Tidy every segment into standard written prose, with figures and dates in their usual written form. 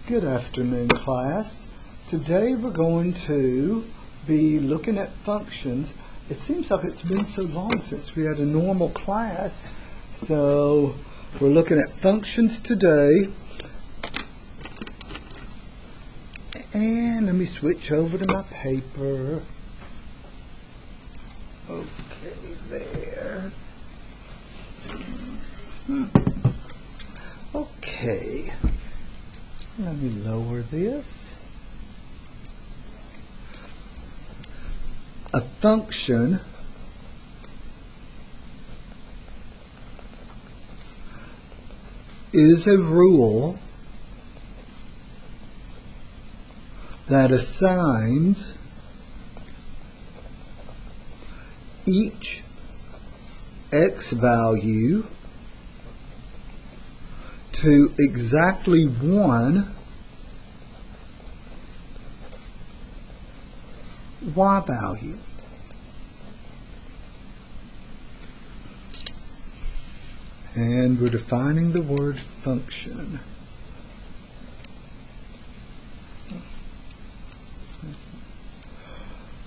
Good afternoon, class. Today we're going to be looking at functions. It seems like it's been so long since we had a normal class, so we're looking at functions today. And let me switch over to my paper. Okay, there. Okay. Let me lower this. A function is a rule that assigns each x value to exactly one y value. And we're defining the word function.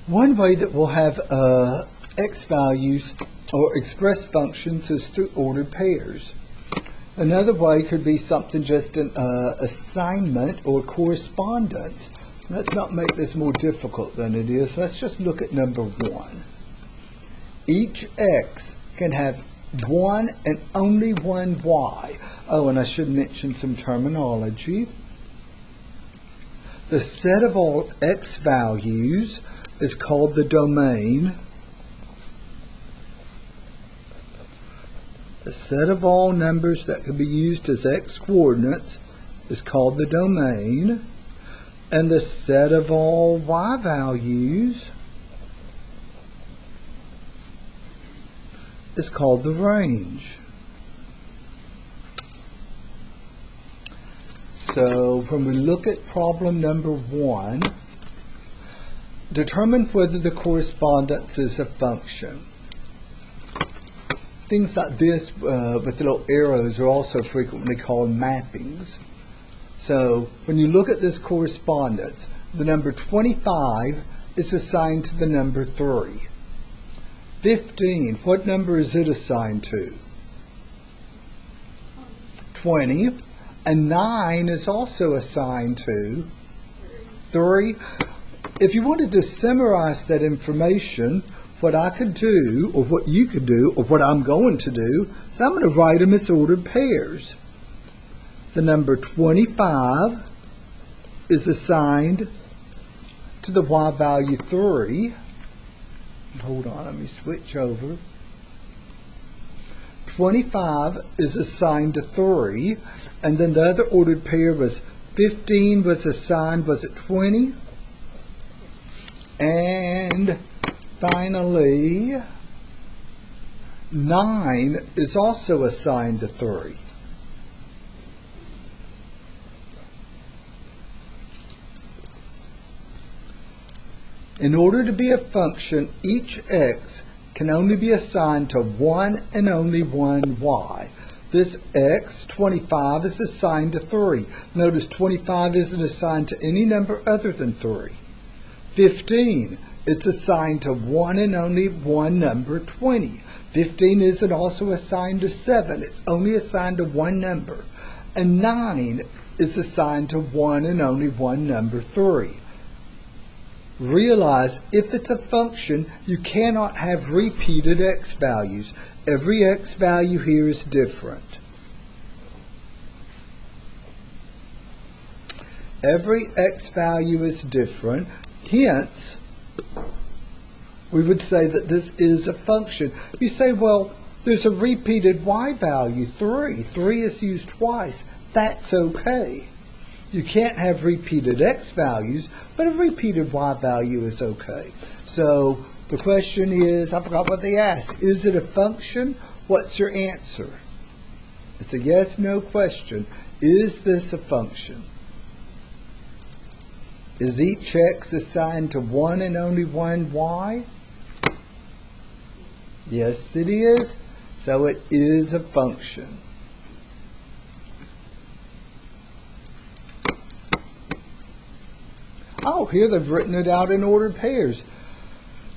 One way that we'll have x values or express functions is through ordered pairs. Another way could be something just an assignment or correspondence. Let's not make this more difficult than it is. Let's just look at number 1. Each x can have one and only one y. Oh, and I should mention some terminology. The set of all x values is called the domain. The set of all numbers that can be used as x coordinates is called the domain. And the set of all y values is called the range. So when we look at problem number 1, determine whether the correspondence is a function. Things like this with the little arrows are also frequently called mappings. So when you look at this correspondence, the number 25 is assigned to the number 3. 15, what number is it assigned to? 20. And 9 is also assigned to 3. If you wanted to summarize that information, what I could do, or what you could do, or what I'm going to do, is I'm going to write them as ordered pairs. The number 25 is assigned to the y value 3. Hold on, let me switch over. 25 is assigned to 3, and then the other ordered pair was 15 was assigned, was it 20? And finally, 9 is also assigned to 3. In order to be a function, each x can only be assigned to one and only one y. This x, 25, is assigned to 3. Notice 25 isn't assigned to any number other than 3. 15, it's assigned to one and only one number, 20. 15 isn't also assigned to 7. It's only assigned to one number. And 9 is assigned to one and only one number, 3. Realize if it's a function, you cannot have repeated x values. Every x value here is different. Every x value is different. Hence, we would say that this is a function. You say, well, there's a repeated y value, 3. 3 is used twice. That's okay. You can't have repeated x values, but a repeated y value is okay. So the question is, I forgot what they asked. Is it a function? What's your answer? It's a yes/no question. Is this a function? Is each x assigned to one and only one y? Yes, it is. So it is a function. Oh, here they've written it out in ordered pairs.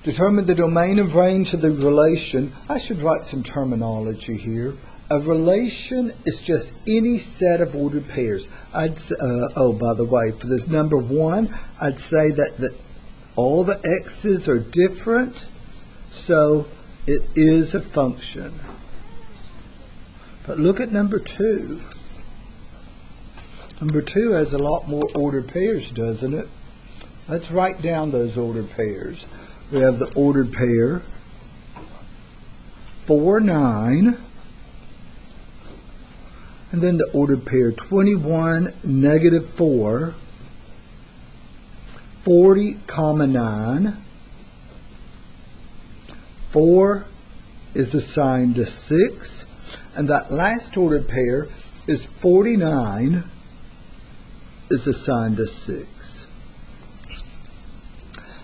Determine the domain and range of the relation. I should write some terminology here. A relation is just any set of ordered pairs. Oh, by the way, for this number 1, I'd say that all the x's are different, so it is a function. But look at number 2. Number 2 has a lot more ordered pairs, doesn't it? Let's write down those ordered pairs. We have the ordered pair 4, 9, and then the ordered pair 21, negative 4, 40, 9. 4 is assigned to 6, and that last ordered pair is 49 is assigned to 6.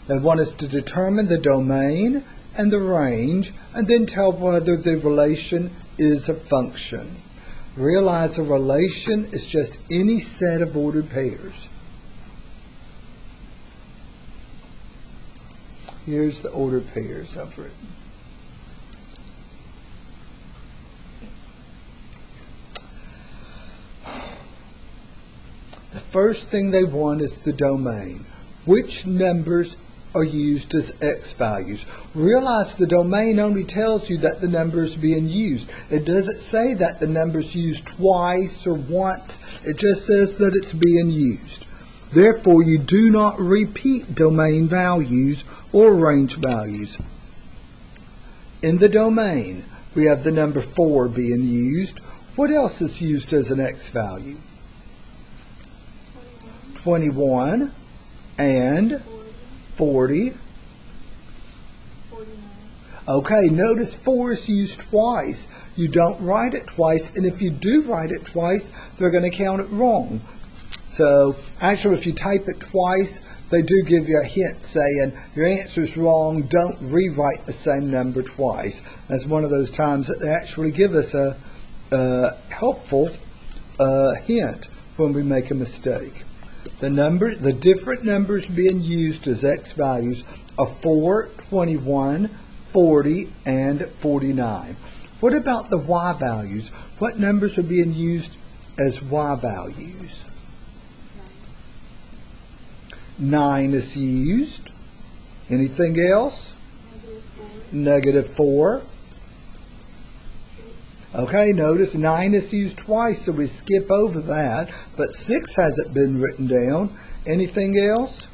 They want us to determine the domain and the range, and then tell whether the relation is a function. Realize a relation is just any set of ordered pairs. Here's the ordered pairs I've written. The first thing they want is the domain. Which numbers are used as x values? Realize the domain only tells you that the number is being used. It doesn't say that the number is used twice or once. It just says that it's being used. Therefore, you do not repeat domain values or range values. In the domain, we have the number 4 being used. What else is used as an x value? 21 and 40. 49. Okay, notice 4 is used twice. You don't write it twice, and if you do write it twice, they're going to count it wrong. So, actually, if you type it twice, they do give you a hint saying your answer's wrong, don't rewrite the same number twice. That's one of those times that they actually give us a helpful hint when we make a mistake. The different numbers being used as x values are 4, 21, 40, and 49. What about the y values? What numbers are being used as y values? 9 is used. Anything else? Negative 4. Okay, notice 9 is used twice, so we skip over that. But 6 hasn't been written down. Anything else?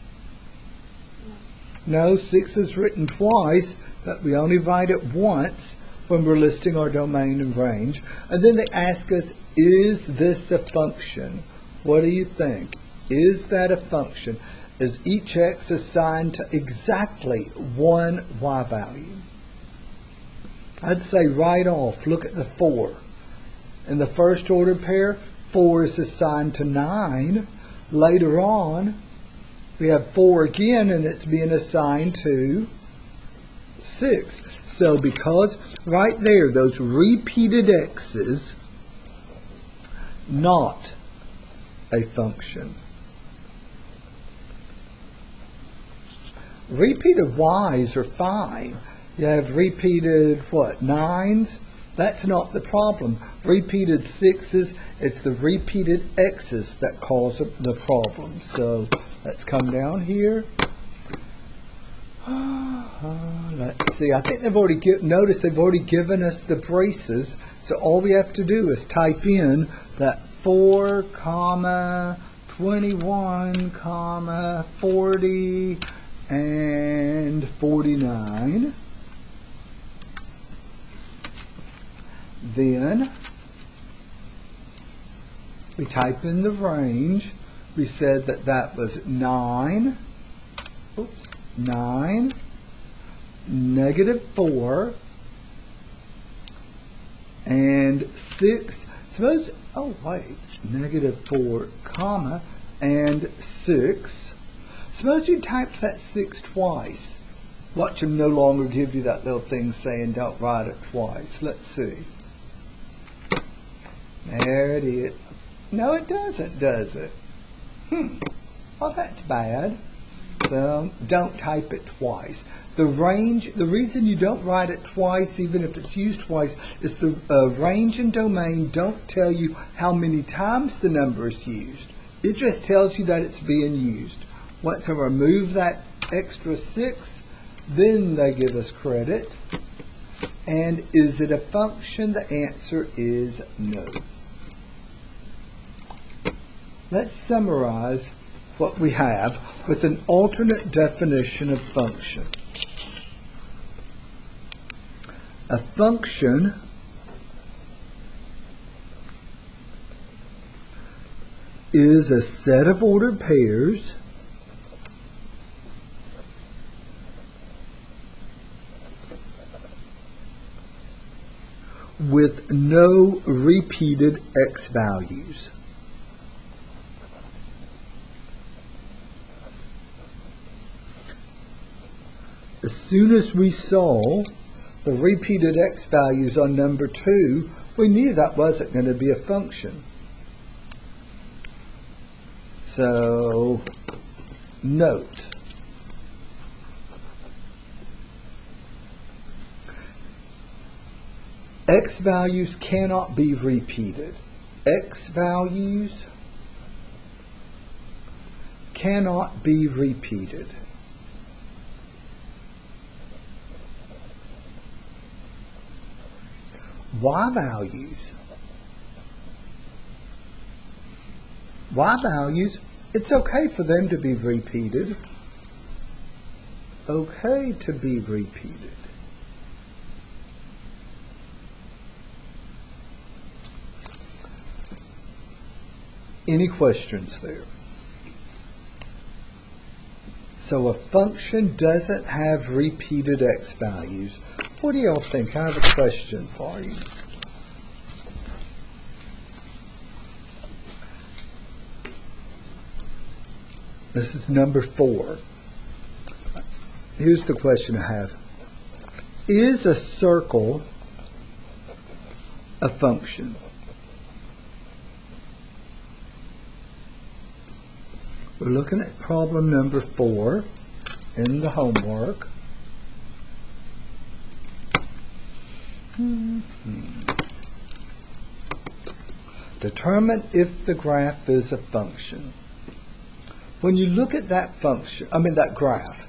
No, 6 is written twice, but we only write it once when we're listing our domain and range. And then they ask us, is this a function? What do you think? Is that a function? Is each x assigned to exactly one y value? I'd say right off, look at the 4. In the first order pair, 4 is assigned to 9. Later on, we have 4 again, and it's being assigned to 6. So because right there, those repeated x's, not a function. Repeated y's are fine. You have repeated, 9's? That's not the problem. Repeated 6's, it's the repeated x's that cause the problem. So let's come down here. Let's see. I think they've already notice they've already given us the braces. So all we have to do is type in that 4, 21, 40, and 49. Then we type in the range. We said that was 9, negative 4, and 6. Suppose, negative 4, and 6. Suppose you typed that 6 twice. Watch them no longer give you that little thing saying don't write it twice. Let's see. There it is. No, it doesn't, does it? Well, that's bad. So don't type it twice. The reason you don't write it twice, even if it's used twice, is the range and domain don't tell you how many times the number is used. It just tells you that it's being used. Once I remove that extra 6, then they give us credit. And is it a function? The answer is no. Let's summarize what we have with an alternate definition of function. A function is a set of ordered pairs with no repeated x values. As soon as we saw the repeated x values on number 2, we knew that wasn't going to be a function. So, note. X values cannot be repeated. X values cannot be repeated. Y values, it's okay for them to be repeated. Okay to be repeated. Any questions there? So a function doesn't have repeated x values. What do y'all think? I have a question for you. This is number 4. Here's the question I have. Is a circle a function? We're looking at problem number 4 in the homework. Determine if the graph is a function. When you look at that that graph,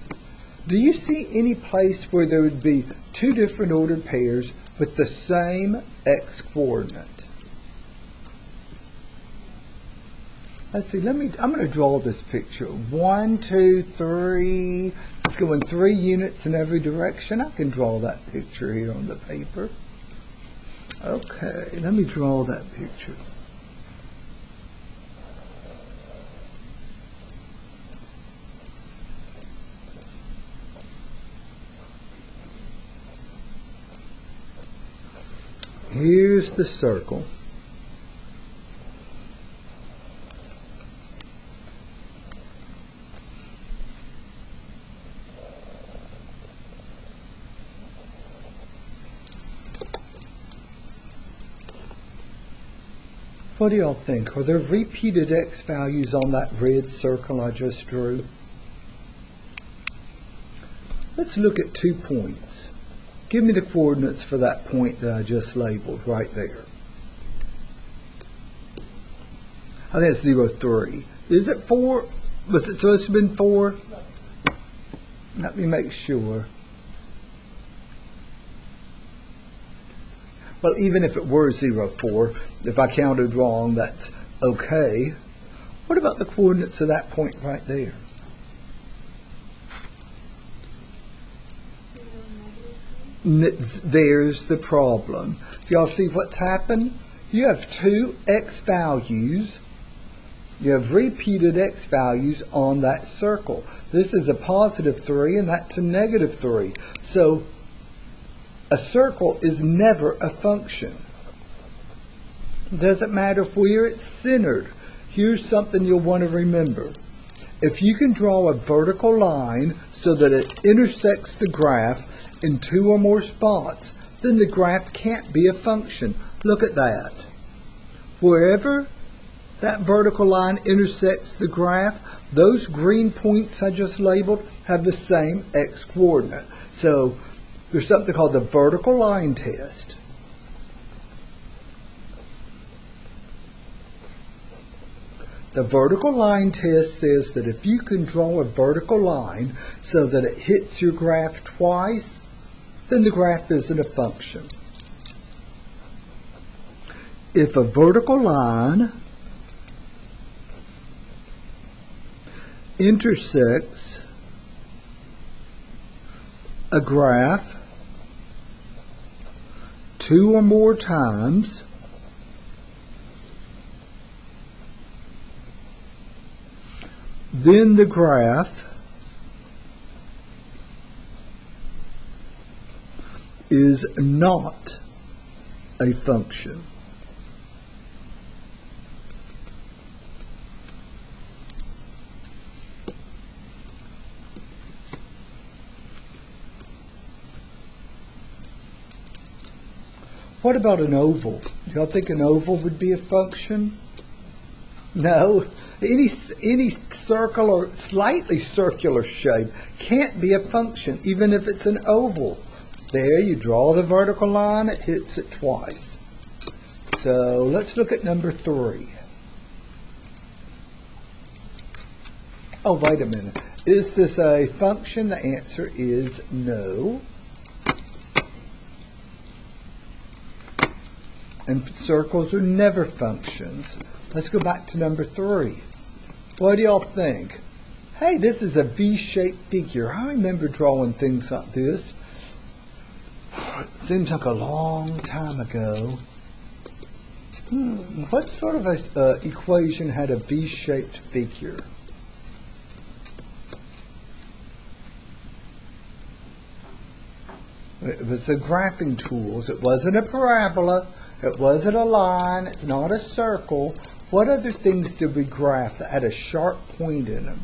do you see any place where there would be 2 different ordered pairs with the same x coordinate? Let's see, I'm going to draw this picture. 1, 2, 3. It's going 3 units in every direction. I can draw that picture here on the paper. Okay, let me draw that picture. Here's the circle. What do y'all think? Are there repeated x values on that red circle I just drew? Let's look at 2 points. Give me the coordinates for that point that I just labeled right there. I think it's 0, 3. Is it 4? Was it supposed to have been 4? Let me make sure. Well, even if it were 0, 4, if I counted wrong, that's okay. What about the coordinates of that point right there? There's the problem. Do y'all see what's happened? You have 2 x values. You have repeated x values on that circle. This is a positive 3 and that's a negative 3. So a circle is never a function. It doesn't matter where it's centered. Here's something you'll want to remember. If you can draw a vertical line so that it intersects the graph in 2 or more spots, then the graph can't be a function. Look at that. Wherever that vertical line intersects the graph, those green points I just labeled have the same x-coordinate. So there's something called the vertical line test. The vertical line test says that if you can draw a vertical line so that it hits your graph twice, then the graph isn't a function. If a vertical line intersects a graph 2 or more times, then the graph is not a function. What about an oval? Do y'all think an oval would be a function? No. Any circle or slightly circular shape can't be a function, even if it's an oval. There, you draw the vertical line, it hits it twice. So let's look at number 3. Oh, wait a minute. Is this a function? The answer is no. And circles are never functions. Let's go back to number 3. What do y'all think? Hey, this is a V-shaped figure. I remember drawing things like this. It seems like a long time ago. What sort of a equation had a V-shaped figure? It was the graphing tools. It wasn't a parabola. It wasn't a line. It's not a circle. What other things did we graph that had a sharp point in them?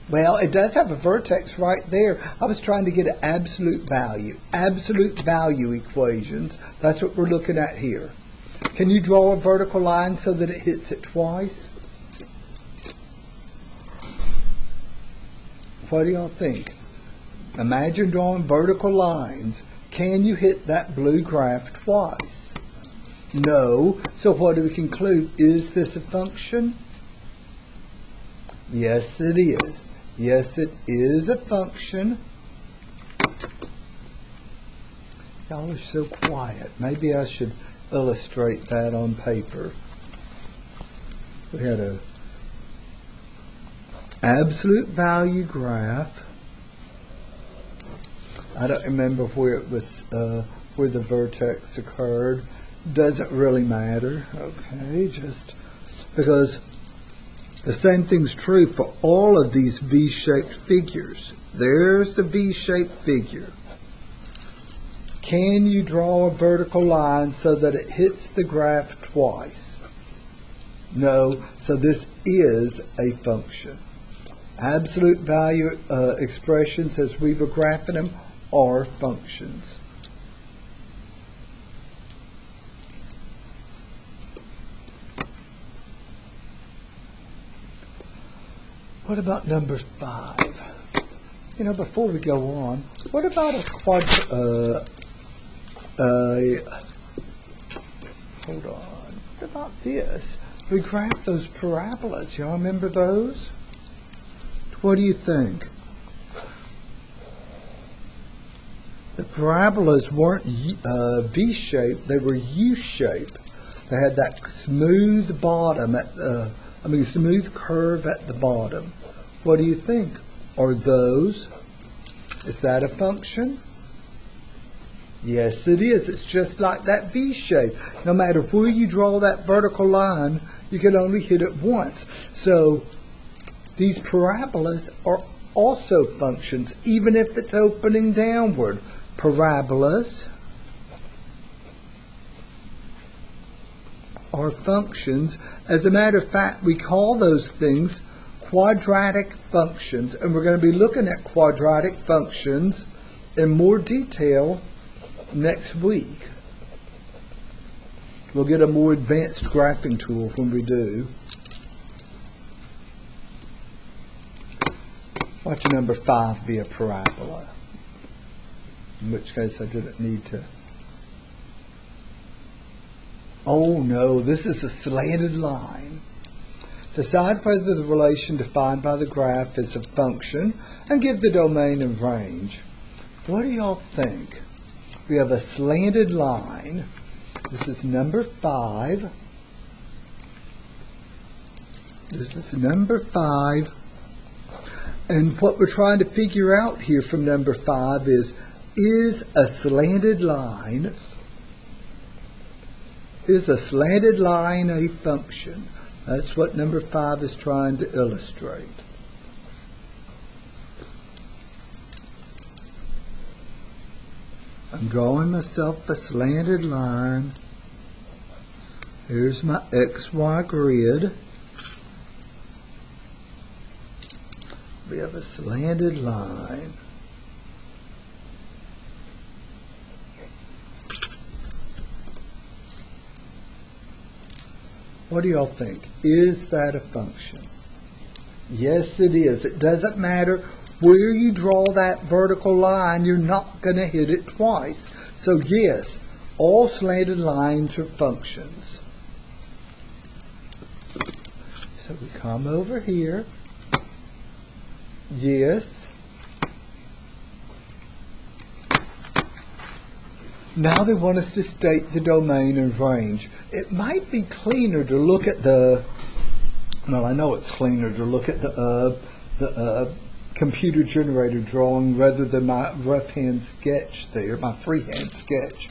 Well, it does have a vertex right there. I was trying to get an absolute value. Absolute value equations. That's what we're looking at here. Can you draw a vertical line so that it hits it twice? What do y'all think? Imagine drawing vertical lines. Can you hit that blue graph twice? No. So what do we conclude? Is this a function? Yes, it is. Yes, it is a function. Y'all are so quiet. Maybe I should illustrate that on paper. We had a absolute value graph. I don't remember where it was, where the vertex occurred. Doesn't really matter. Okay, just because the same thing's true for all of these V-shaped figures. There's a V-shaped figure. Can you draw a vertical line so that it hits the graph twice? No, so this is a function. Absolute value expressions as we were graphing them are functions. What about number 5? You know, before we go on, what about hold on. What about this? We graphed those parabolas. Y'all remember those? What do you think? The parabolas weren't V-shaped, they were U-shaped. They had that smooth bottom at the, smooth curve at the bottom. What do you think? Are those, is that a function? Yes, it is. It's just like that V shape. No matter where you draw that vertical line, you can only hit it once. So these parabolas are also functions, even if it's opening downward. Parabolas are functions. As a matter of fact, we call those things quadratic functions, and we're going to be looking at quadratic functions in more detail next week. We'll get a more advanced graphing tool when we do. Watch number 5 be a parabola. In which case I didn't need to. Oh no, this is a slanted line. Decide whether the relation defined by the graph is a function and give the domain and range. What do y'all think? We have a slanted line. This is number 5. This is number 5. And what we're trying to figure out here from number 5 is a slanted line a function? That's what number 5 is trying to illustrate. I'm drawing myself a slanted line. Here's my XY grid. We have a slanted line. What do y'all think? Is that a function? Yes, it is. It doesn't matter where you draw that vertical line, you're not going to hit it twice. So yes, all slanted lines are functions. So we come over here. Yes. Now they want us to state the domain and range. It might be cleaner to look at I know it's cleaner to look at the computer-generated drawing rather than my rough-hand sketch there, my freehand sketch.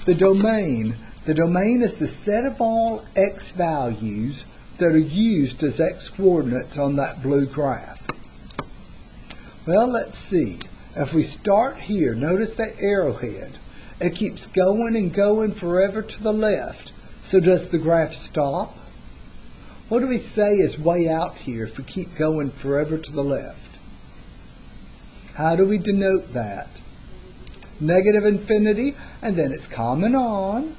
The domain is the set of all x values that are used as x coordinates on that blue graph. Well, let's see. If we start here, notice that arrowhead. It keeps going and going forever to the left. So does the graph stop? What do we say is way out here if we keep going forever to the left? How do we denote that? Negative infinity, and then it's coming on.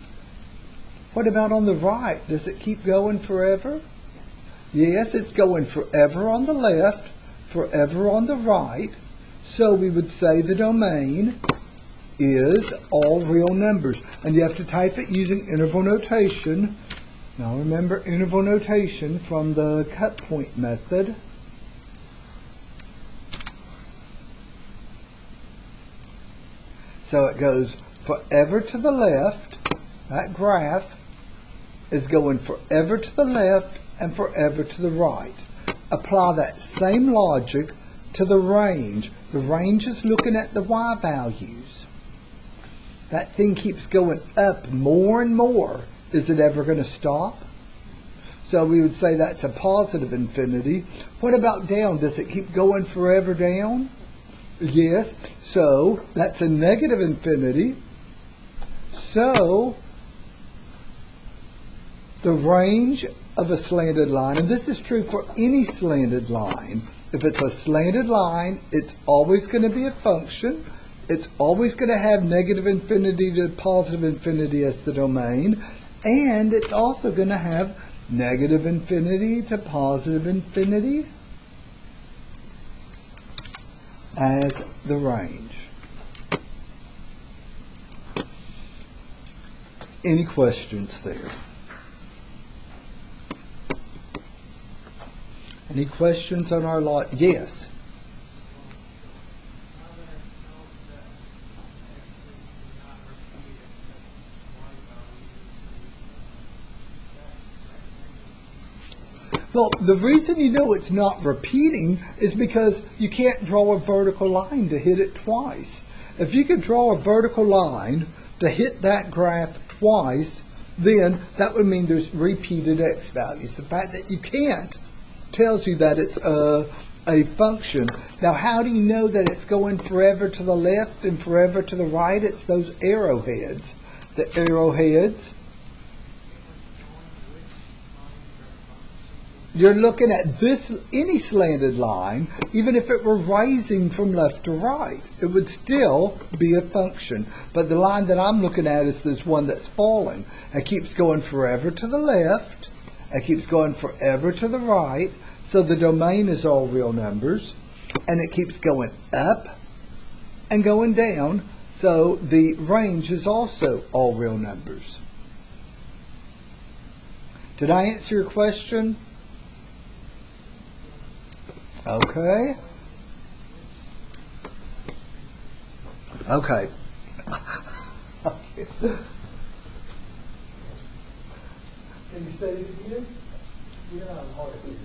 What about on the right? Does it keep going forever? Yes, it's going forever on the left, forever on the right. So we would say the domain is all real numbers. And you have to type it using interval notation. Now remember interval notation from the cut point method. So it goes forever to the left. That graph is going forever to the left and forever to the right. Apply that same logic to the range. The range is looking at the y values. That thing keeps going up more and more. Is it ever going to stop? So we would say that's a positive infinity. What about down? Does it keep going forever down? Yes. So that's a negative infinity. So the range of a slanted line, and this is true for any slanted line. If it's a slanted line, it's always going to be a function. It's always going to have negative infinity to positive infinity as the domain. And it's also going to have negative infinity to positive infinity as the range. Any questions there? Any questions on our lot? Yes. Well, the reason you know it's not repeating is because you can't draw a vertical line to hit it twice. If you could draw a vertical line to hit that graph twice, then that would mean there's repeated x values. The fact that you can't tells you that it's a function. Now, how do you know that it's going forever to the left and forever to the right? It's those arrowheads. The arrowheads. You're looking at this, any slanted line, even if it were rising from left to right, it would still be a function. But the line that I'm looking at is this one that's falling. It keeps going forever to the left. It keeps going forever to the right. So the domain is all real numbers. And it keeps going up and going down. So the range is also all real numbers. Did I answer your question? Okay. Okay. Can you say it again? You're not hard to hear.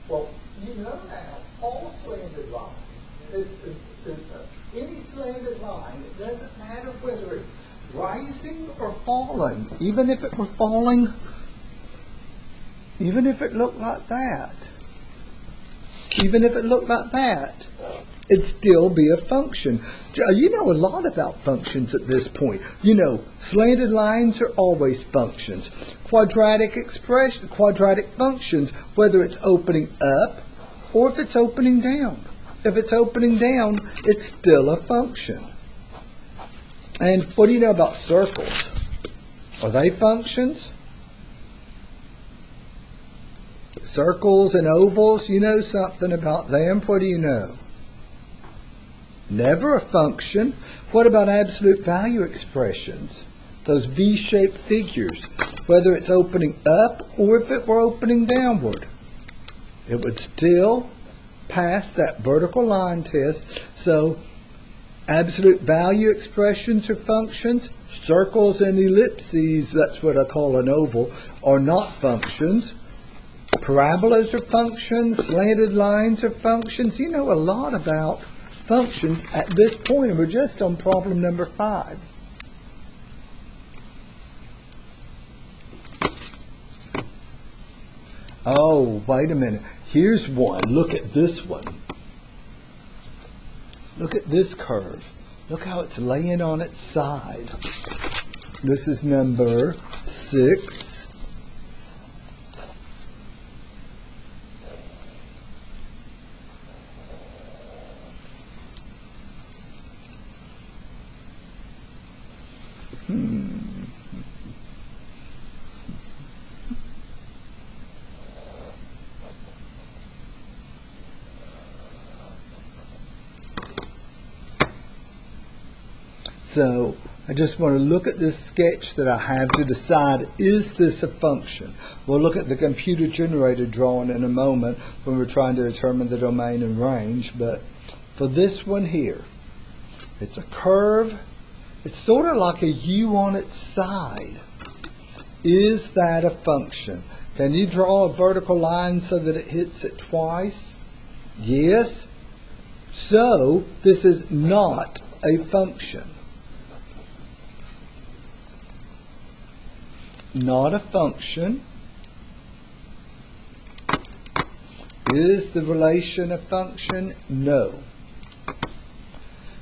Well, you know now, all slanted lines, any slanted line, it doesn't matter whether it's rising or falling, even if it were falling, even if it looked like that, it'd still be a function. You know a lot about functions at this point. You know, slanted lines are always functions. Quadratic functions, whether it's opening up or if it's opening down. If it's opening down, it's still a function. And what do you know about circles? Are they functions? Circles and ovals, you know something about them. What do you know? Never a function. What about absolute value expressions? Those V-shaped figures, whether it's opening up or if it were opening downward, it would still pass that vertical line test. So absolute value expressions are functions. Circles and ellipses, that's what I call an oval, are not functions. Parabolas are functions. Slanted lines are functions. You know a lot about functions at this point, and we're just on problem number 5. Oh, wait a minute. Here's one. Look at this one. Look at this curve. Look how it's laying on its side. This is number 6. So I just want to look at this sketch that I have to decide, is this a function? We'll look at the computer-generated drawing in a moment when we're trying to determine the domain and range. But for this one here, it's a curve. It's sort of like a U on its side. Is that a function? Can you draw a vertical line so that it hits it twice? Yes. So this is not a function. Not a function. Is the relation a function? No.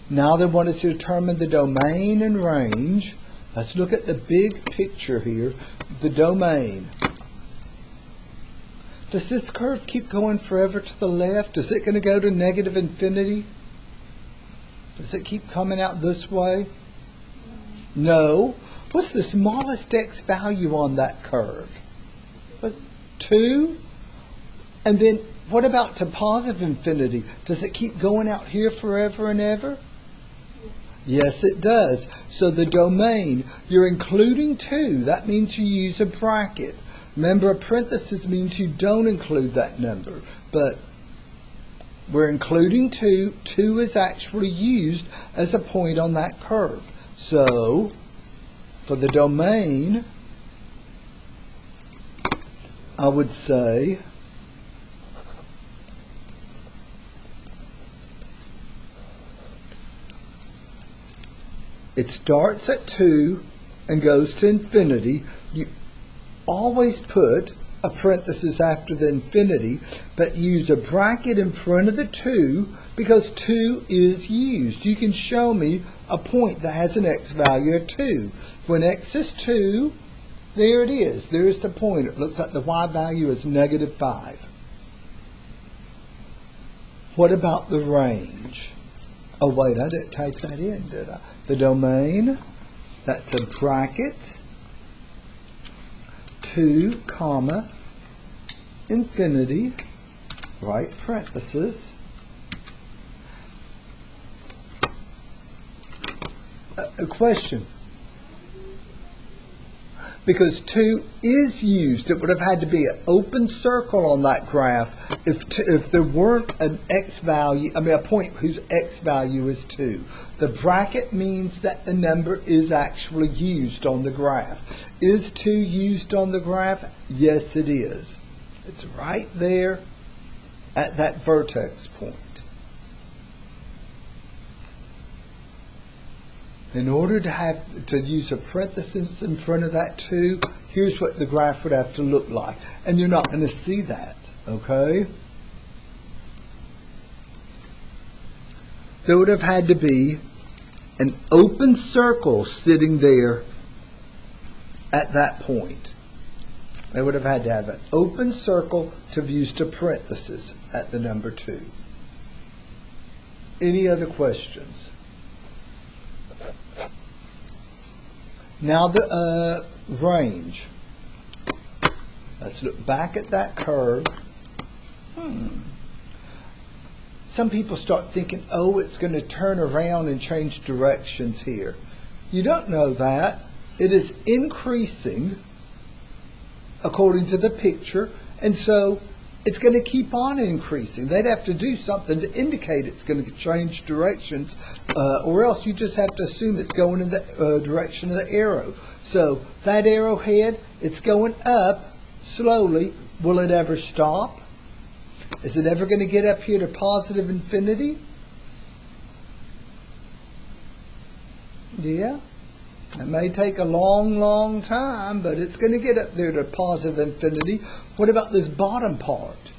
Now they want us to determine the domain and range. Let's look at the big picture here. The domain. Does this curve keep going forever to the left? Is it going to go to negative infinity? Does it keep coming out this way? No. What's the smallest x value on that curve? 2? And then what about to positive infinity? Does it keep going out here forever and ever? Yes, it does. So the domain, you're including 2. That means you use a bracket. Remember, a parenthesis means you don't include that number. But we're including 2. 2 is actually used as a point on that curve. So for the domain, I would say it starts at 2 and goes to infinity. You always put a parenthesis after the infinity, but use a bracket in front of the 2 because 2 is used. You can show me a point that has an x value of 2. When x is 2, there it is. There's the point. It looks like the y value is -5. What about the range? Oh, wait, I didn't type that in, did I? The domain, that's a bracket, 2, comma, infinity, right parenthesis. A question. Because 2 is used, it would have had to be an open circle on that graph if there weren't an x value, a point whose x value is 2. The bracket means that the number is actually used on the graph. Is 2 used on the graph? Yes, it is. It's right there at that vertex point. In order to use a parenthesis in front of that 2, here's what the graph would have to look like. And you're not going to see that, okay? There would have had to be an open circle sitting there at that point. They would have had to have an open circle to have used a parenthesis at the number 2. Any other questions? Now the range. Let's look back at that curve. Some people start thinking, oh, it's going to turn around and change directions here. You don't know that. It is increasing according to the picture, and so it's going to keep on increasing. They'd have to do something to indicate it's going to change directions, or else you just have to assume it's going in the direction of the arrow. So that arrowhead, it's going up slowly. Will it ever stop? Is it ever going to get up here to positive infinity? Yeah. It may take a long, long time, but it's going to get up there to positive infinity. What about this bottom part?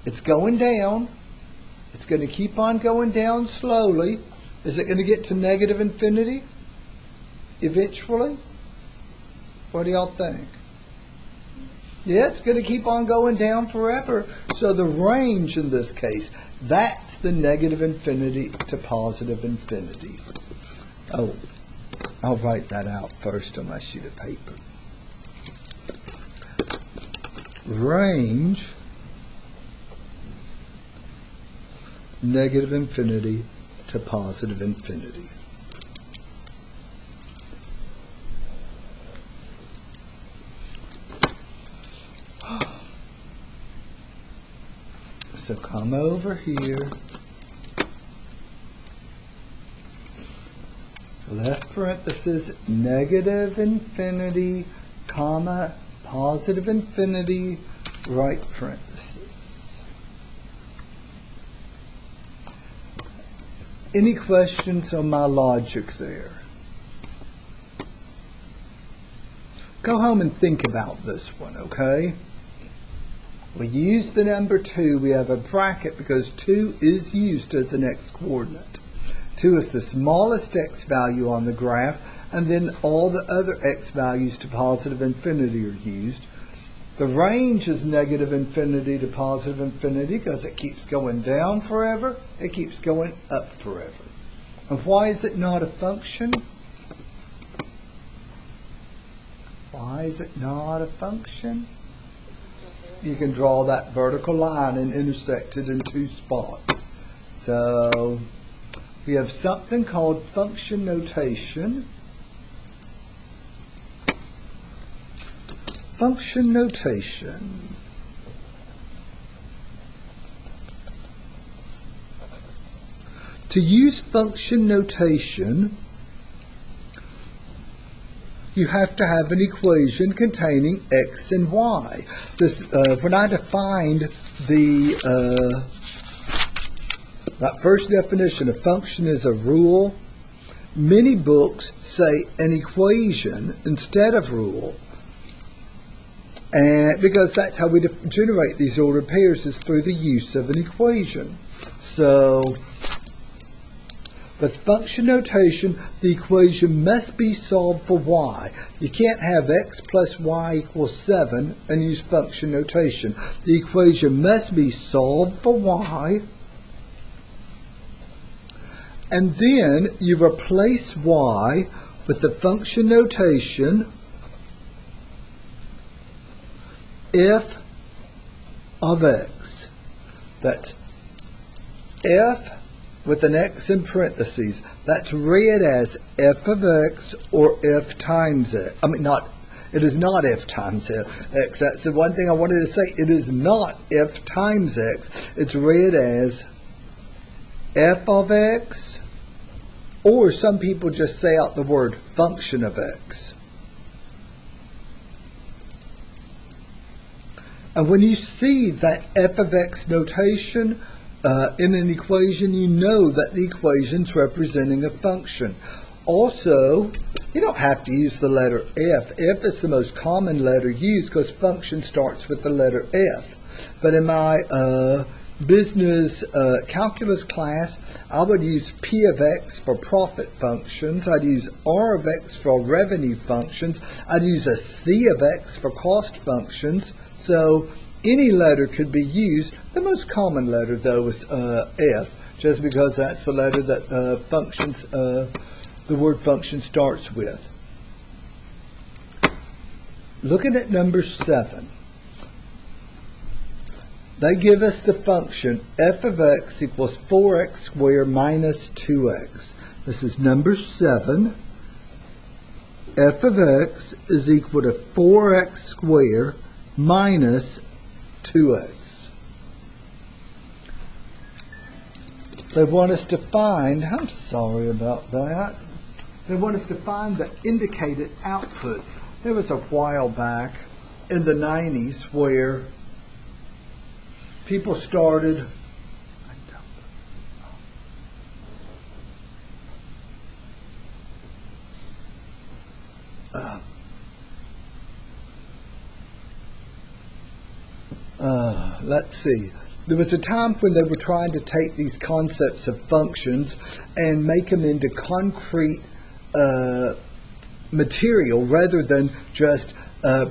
It's going down. It's going to keep on going down slowly. Is it going to get to negative infinity eventually? What do y'all think? Yeah, it's going to keep on going down forever. So the range in this case, that's the negative infinity to positive infinity. Oh, I'll write that out first on my sheet of paper. Range, negative infinity to positive infinity. So come over here. Left parenthesis, negative infinity, comma, positive infinity, right parenthesis. Any questions on my logic there? Go home and think about this one, okay? We use the number 2. We have a bracket because 2 is used as an x-coordinate. 2 is the smallest x value on the graph, and then all the other x values to positive infinity are used. The range is negative infinity to positive infinity because it keeps going down forever. It keeps going up forever. And why is it not a function? Why is it not a function? You can draw that vertical line and intersect it in 2 spots. So we have something called function notation. Function notation. To use function notation, you have to have an equation containing x and y. When I defined that first definition, a function is a rule. Many books say an equation instead of rule. And because that's how we generate these ordered pairs, is through the use of an equation. So with function notation, the equation must be solved for y. You can't have x plus y equals 7 and use function notation. The equation must be solved for y. And then you replace y with the function notation f of x. That's f with an x in parentheses. That's read as f of x or f times x. It is not f times x. That's the one thing I wanted to say. It is not f times x. It's read as f of x, or some people just say out the word function of x. And when you see that f of x notation in an equation, you know that the equation's representing a function. Also, you don't have to use the letter f. F is the most common letter used because function starts with the letter f. But in my business calculus class, I would use P of x for profit functions. I'd use R of x for revenue functions. I'd use a C of x for cost functions. So any letter could be used. The most common letter, though, is f, just because that's the letter that the word function starts with. Looking at number 7. They give us the function f of x equals 4x squared minus 2x. This is number 7. F of x is equal to 4x squared minus 2x. They want us to find, I'm sorry about that, they want us to find the indicated outputs. There was a while back in the 90s where people started let's see. There was a time when they were trying to take these concepts of functions and make them into concrete material rather than just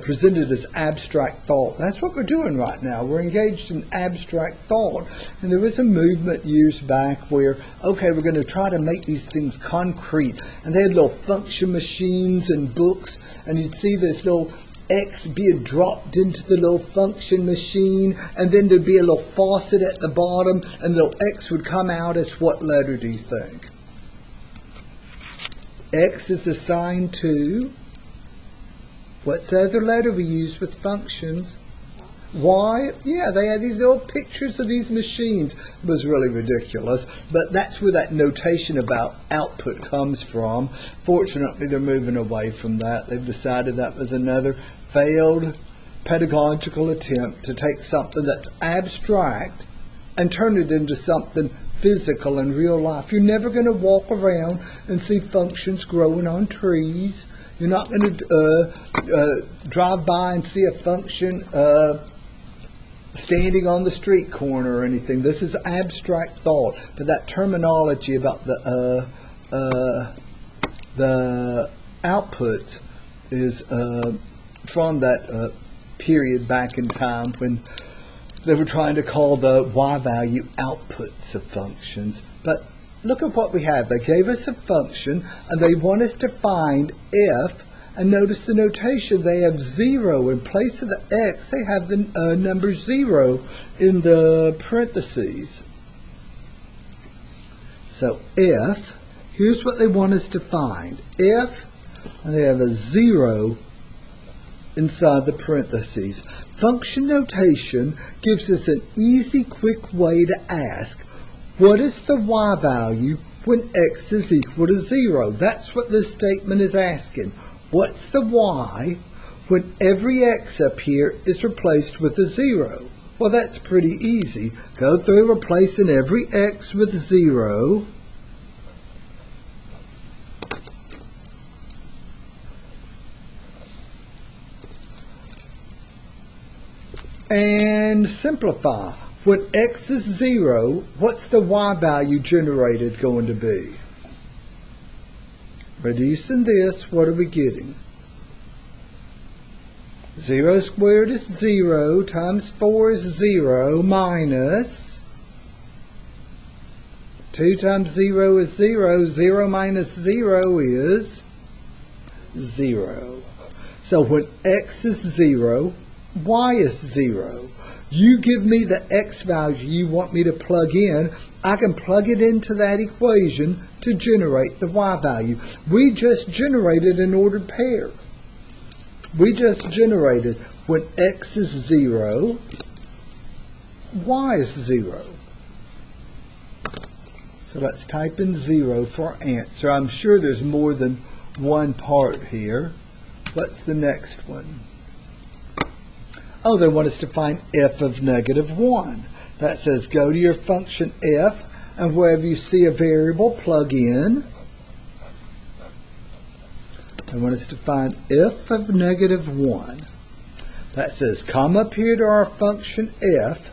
presented as abstract thought. That's what we're doing right now. We're engaged in abstract thought. And there was a movement years back where, okay, we're going to try to make these things concrete. And they had little function machines and books, and you'd see this little X being dropped into the little function machine, and then there'd be a little faucet at the bottom, and the little X would come out as what letter do you think? X is assigned to, what's the other letter we use with functions? Y. Yeah, they had these little pictures of these machines. It was really ridiculous, but that's where that notation about output comes from. Fortunately, they're moving away from that. They've decided that was another failed pedagogical attempt to take something that's abstract and turn it into something physical in real life. You're never going to walk around and see functions growing on trees. You're not going to drive by and see a function standing on the street corner or anything. This is abstract thought, but that terminology about the outputs is from that period back in time when they were trying to call the y value outputs of functions. But look at what we have. They gave us a function, and they want us to find f. And notice the notation. They have 0 in place of the x. They have the number 0 in the parentheses. So f, here's what they want us to find. F, and they have a 0 inside the parentheses. Function notation gives us an easy, quick way to ask, what is the y value when x is equal to 0? That's what this statement is asking. What's the y when every x up here is replaced with a 0? Well, that's pretty easy. Go through replacing every x with 0. and simplify. When x is 0, what's the y value generated going to be? Reducing this, what are we getting? 0 squared is 0 times 4 is 0 minus 2 times 0 is 0. 0 minus 0 is 0. So when x is 0, y is 0. You give me the x value you want me to plug in. I can plug it into that equation to generate the y value. We just generated an ordered pair. We just generated when x is 0, y is 0. So let's type in 0 for our answer. I'm sure there's more than one part here. What's the next one? Oh, they want us to find f of negative 1. That says go to your function f, and wherever you see a variable, plug in. They want us to find f of negative 1. That says come up here to our function f,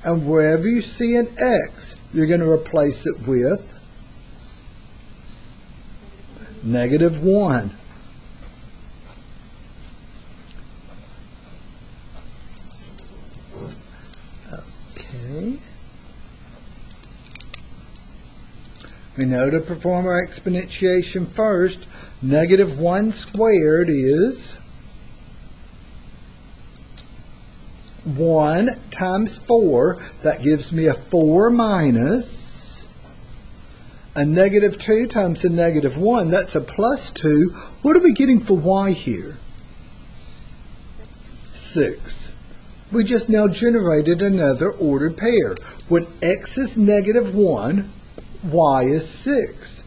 and wherever you see an x, you're going to replace it with negative 1. Okay. We know to perform our exponentiation first. Negative 1 squared is 1 times 4. That gives me a 4 minus a negative 2 times a negative 1. That's a plus 2. What are we getting for y here? 6. We just now generated another ordered pair. When x is negative 1, y is 6.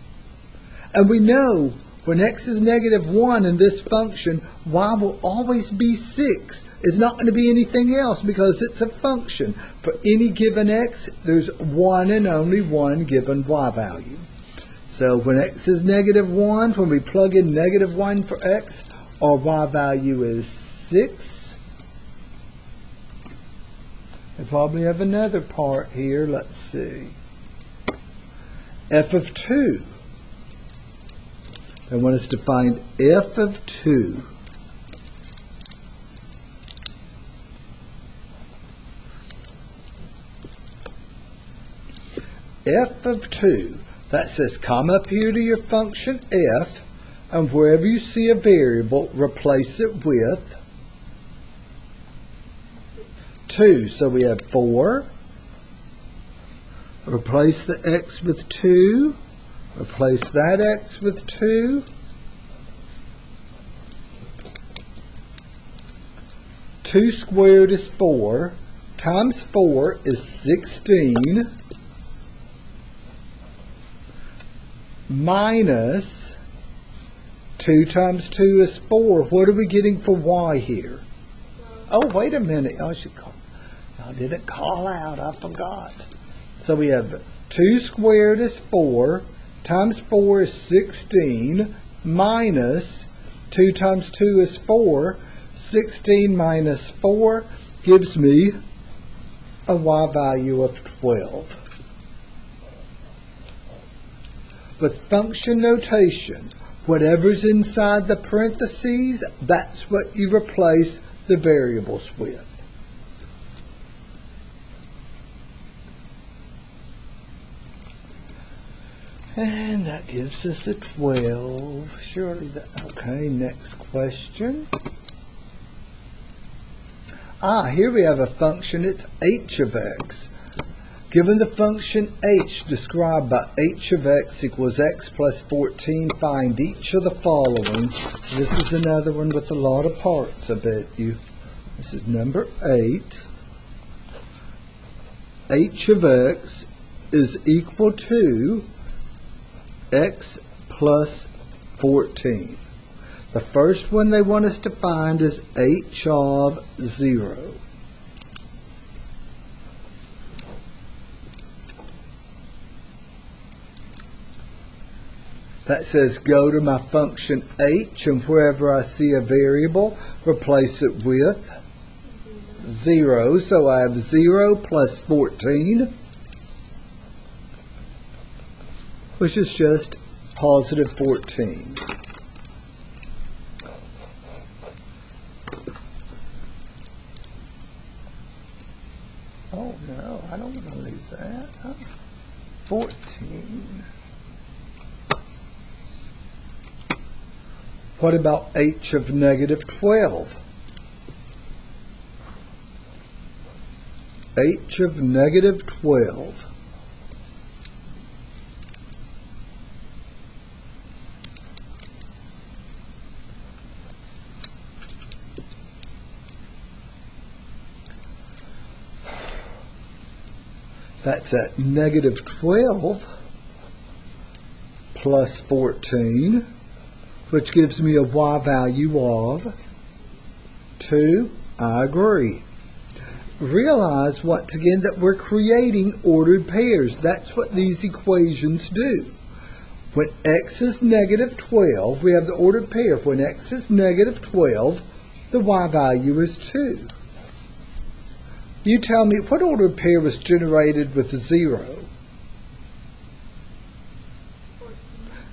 And we know when x is negative 1 in this function, y will always be 6. It's not going to be anything else because it's a function. For any given x, there's one and only one given y value. So when x is negative 1, when we plug in negative 1 for x, our y value is 6. We probably have another part here. Let's see. F of 2. They want us to find f of 2. F of 2. That says come up here to your function f, and wherever you see a variable, replace it with 2. So we have 4. Replace the x with 2. Replace that x with 2. 2 squared is 4. Times 4 is 16. Minus 2 times 2 is 4. What are we getting for y here? Oh, wait a minute. I didn't call out. I forgot. So we have 2 squared is 4. Times 4 is 16. Minus 2 times 2 is 4. 16 minus 4 gives me a y value of 12. With function notation, whatever's inside the parentheses, that's what you replace the variables with. And that gives us a 12. Surely that, okay, next question. Here we have a function, it's h of x. Given the function h described by h of x equals x plus 14, find each of the following. This is another one with a lot of parts, I bet you. This is number 8. H of x is equal to x plus 14. The first one they want us to find is h of 0. That says go to my function h, and wherever I see a variable, replace it with 0. So I have 0 plus 14, which is just positive 14. Oh no, I don't want to leave that. 14. What about h of negative 12? H of negative 12. That's at negative 12 plus 14, which gives me a y value of 2. I agree. Realize once again that we're creating ordered pairs. That's what these equations do. When x is negative 12, we have the ordered pair. When x is negative 12, the y value is 2. You tell me, what ordered pair was generated with 0? 14.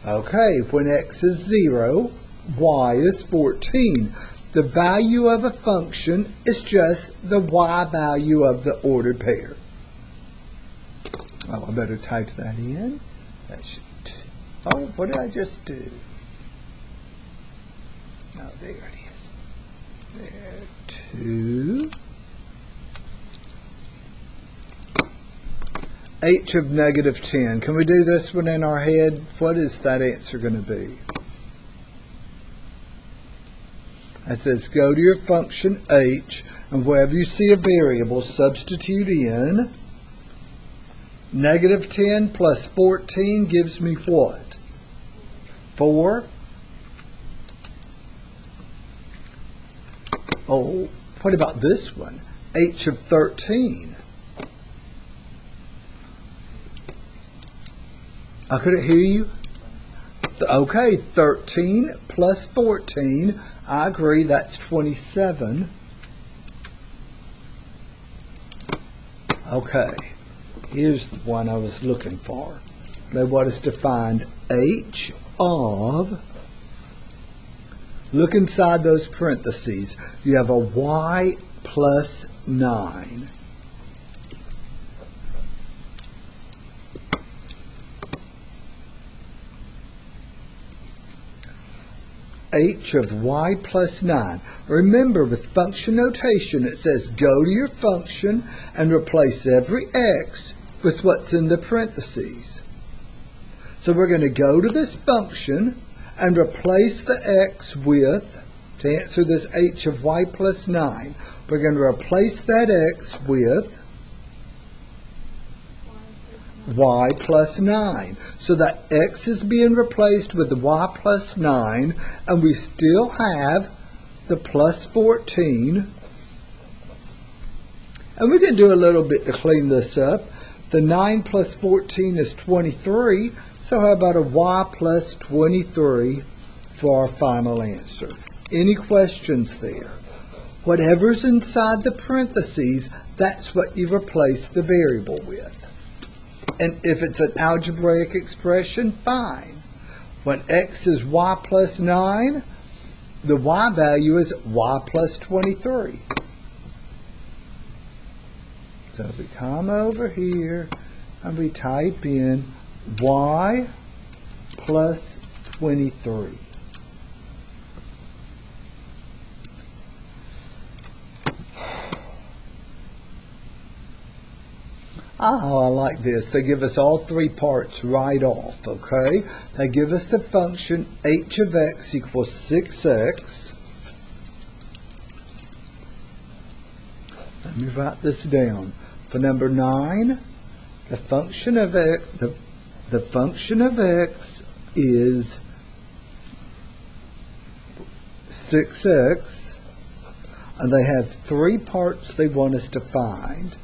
Okay, when x is 0, y is 14. The value of a function is just the y value of the ordered pair. Oh, I better type that in. That should, oh, what did I just do? Oh, there it is. There, 2. H of negative 10. Can we do this one in our head? What is that answer going to be? It says go to your function h, and wherever you see a variable, substitute in. Negative 10 plus 14 gives me what? 4. Oh, what about this one? H of 13. I couldn't hear you. Okay, 13 plus 14. I agree, that's 27. Okay, here's the one I was looking for. They want us to find h of, look inside those parentheses, you have a y plus 9. H of y plus 9. Remember, with function notation, it says go to your function and replace every x with what's in the parentheses. So we're going to go to this function and replace the x with, to answer this h of y plus 9, we're going to replace that x with y plus 9. So that x is being replaced with the y plus 9, and we still have the plus 14. And we can do a little bit to clean this up. The 9 plus 14 is 23, so how about a y plus 23 for our final answer? Any questions there? Whatever's inside the parentheses, that's what you replace the variable with. And if it's an algebraic expression, fine. When x is y plus 9, the y value is y plus 23. So we come over here and we type in y plus 23. Oh, I like this. They give us all three parts right off, okay? They give us the function h of x equals 6x. Let me write this down. For number 9, the function of x, the function of x is 6x, and they have three parts they want us to find.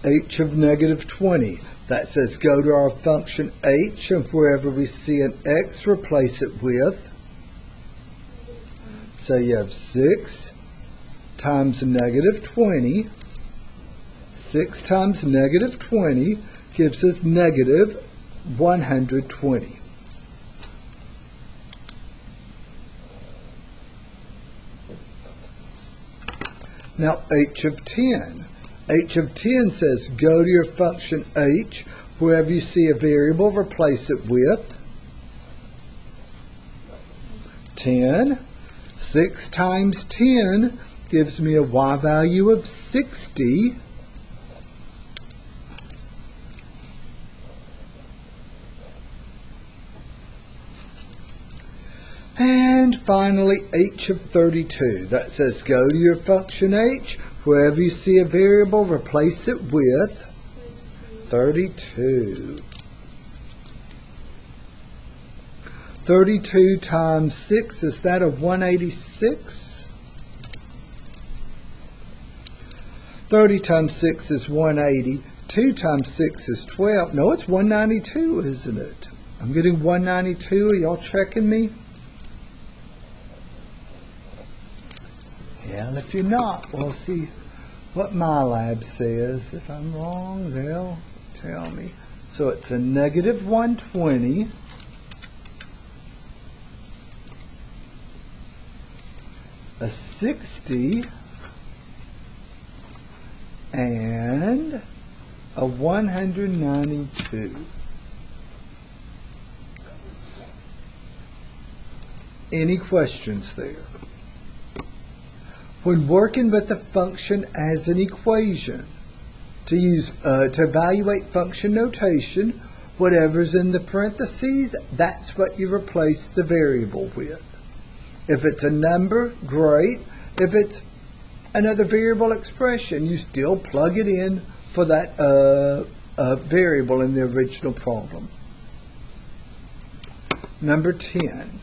h of negative 20. That says go to our function h, and wherever we see an x, replace it with. So you have 6 times negative 20. 6 times negative 20 gives us negative 120. Now h of 10. h of 10 says go to your function h, wherever you see a variable, replace it with 10. 6 times 10 gives me a y value of 60. And finally, h of 32. That says go to your function h, wherever you see a variable, replace it with 32. 32 times 6, is that a 186? 30 times 6 is 180. 2 times 6 is 12. No, it's 192, isn't it? I'm getting 192. Are y'all checking me? Yeah, and if you're not, we'll see what my lab says. If I'm wrong, they'll tell me. So it's a negative 120. A 60. And a 192. Any questions there? When working with a function as an equation, to evaluate function notation, whatever's in the parentheses, that's what you replace the variable with. If it's a number, great. If it's another variable expression, you still plug it in for that variable in the original problem. Number 10.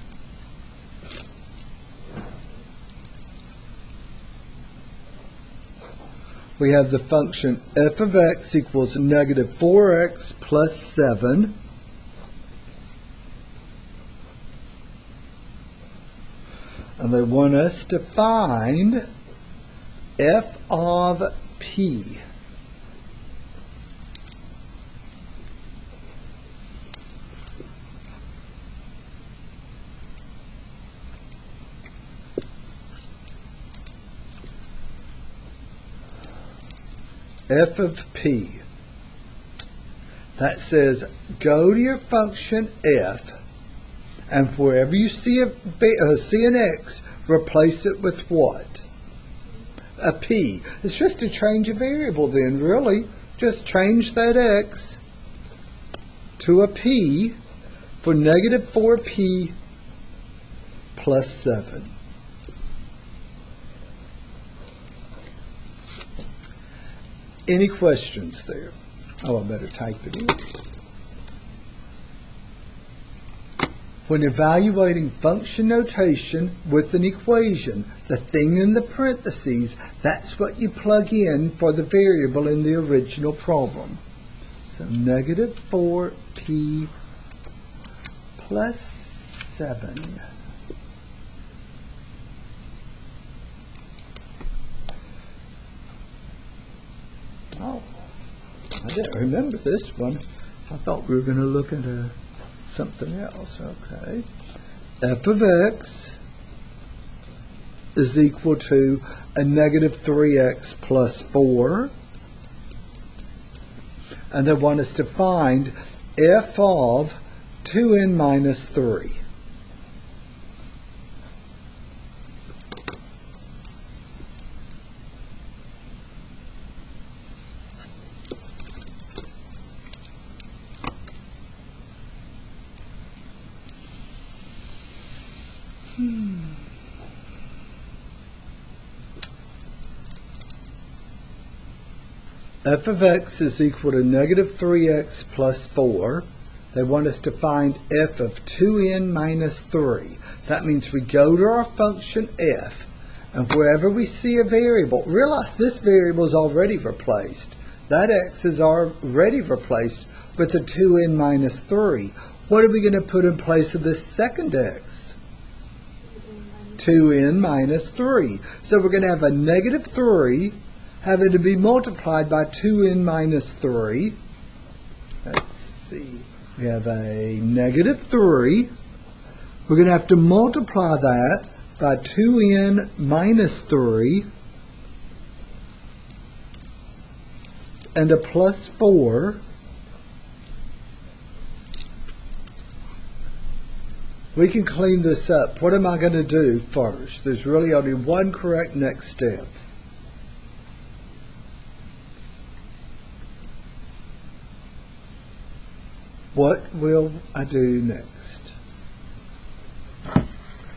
We have the function f of x equals negative 4x plus 7. And they want us to find f of p. F of p. That says go to your function f, and wherever you see an x, replace it with what? A p. It's just a change of variable then, really. Just change that x to a p for negative 4p plus 7. Any questions there? Oh, I better type it in. When evaluating function notation with an equation, the thing in the parentheses, that's what you plug in for the variable in the original problem. So negative 4p plus 7. Oh, I didn't remember this one. I thought we were going to look at something else. Okay. F of x is equal to a negative 3x plus 4. And they want us to find f of 2n minus 3. F of x is equal to negative 3x plus 4. They want us to find f of 2n minus 3. That means we go to our function f, and wherever we see a variable, realize this variable is already replaced. That x is already replaced with a 2n minus 3. What are we going to put in place of this second x? 2n minus 3. So we're going to have a negative 3 having to be multiplied by 2n minus 3. Let's see. We have a negative 3. We're going to have to multiply that by 2n minus 3 and a plus 4. We can clean this up. What am I going to do first? There's really only one correct next step. What will I do next?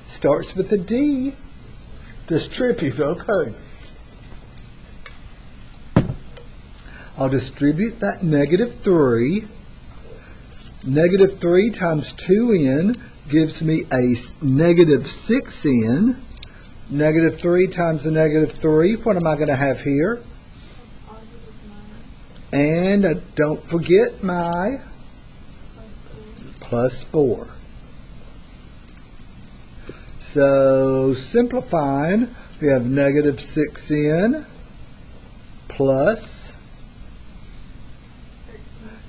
Starts with a D. Distribute, okay. I'll distribute that negative 3. Negative 3 times 2n gives me a negative 6n. Negative 3 times a negative 3, what am I going to have here? And don't forget my plus 4. So simplifying, we have negative 6n plus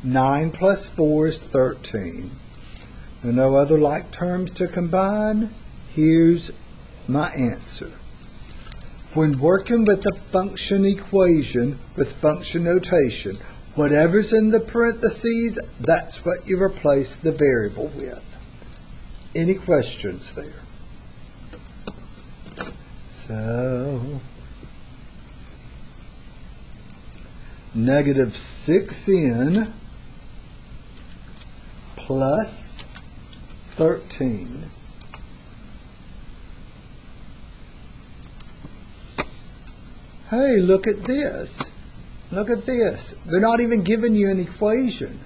9 plus 4 is 13. There are no other like terms to combine. Here's my answer. When working with a function equation with function notation, whatever's in the parentheses, that's what you replace the variable with. Any questions there? So, negative 6n plus 13. Hey, look at this. Look at this. They're not even giving you an equation.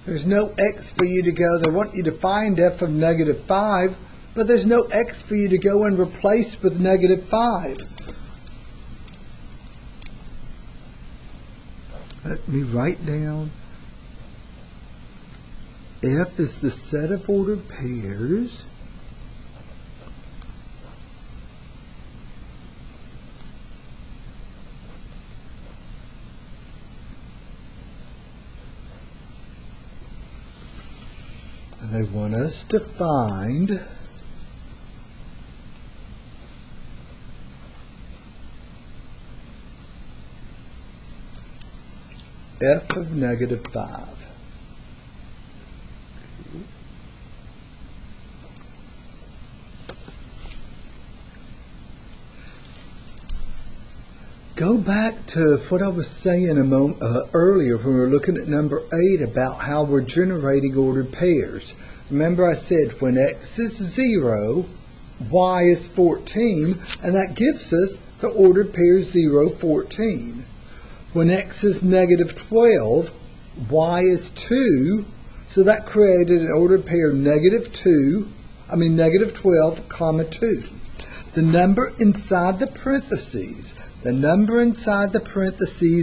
There's no x for you to go. They want you to find f of negative 5, but there's no x for you to go and replace with negative 5. Let me write down f is the set of ordered pairs and they want us to find f of negative 5. Go back to what I was saying a moment earlier when we were looking at number 8 about how we're generating ordered pairs. Remember I said when x is 0, y is 14, and that gives us the ordered pair 0, 14. When x is negative 12, y is 2, so that created an ordered pair negative 12, comma 2. The number inside the parentheses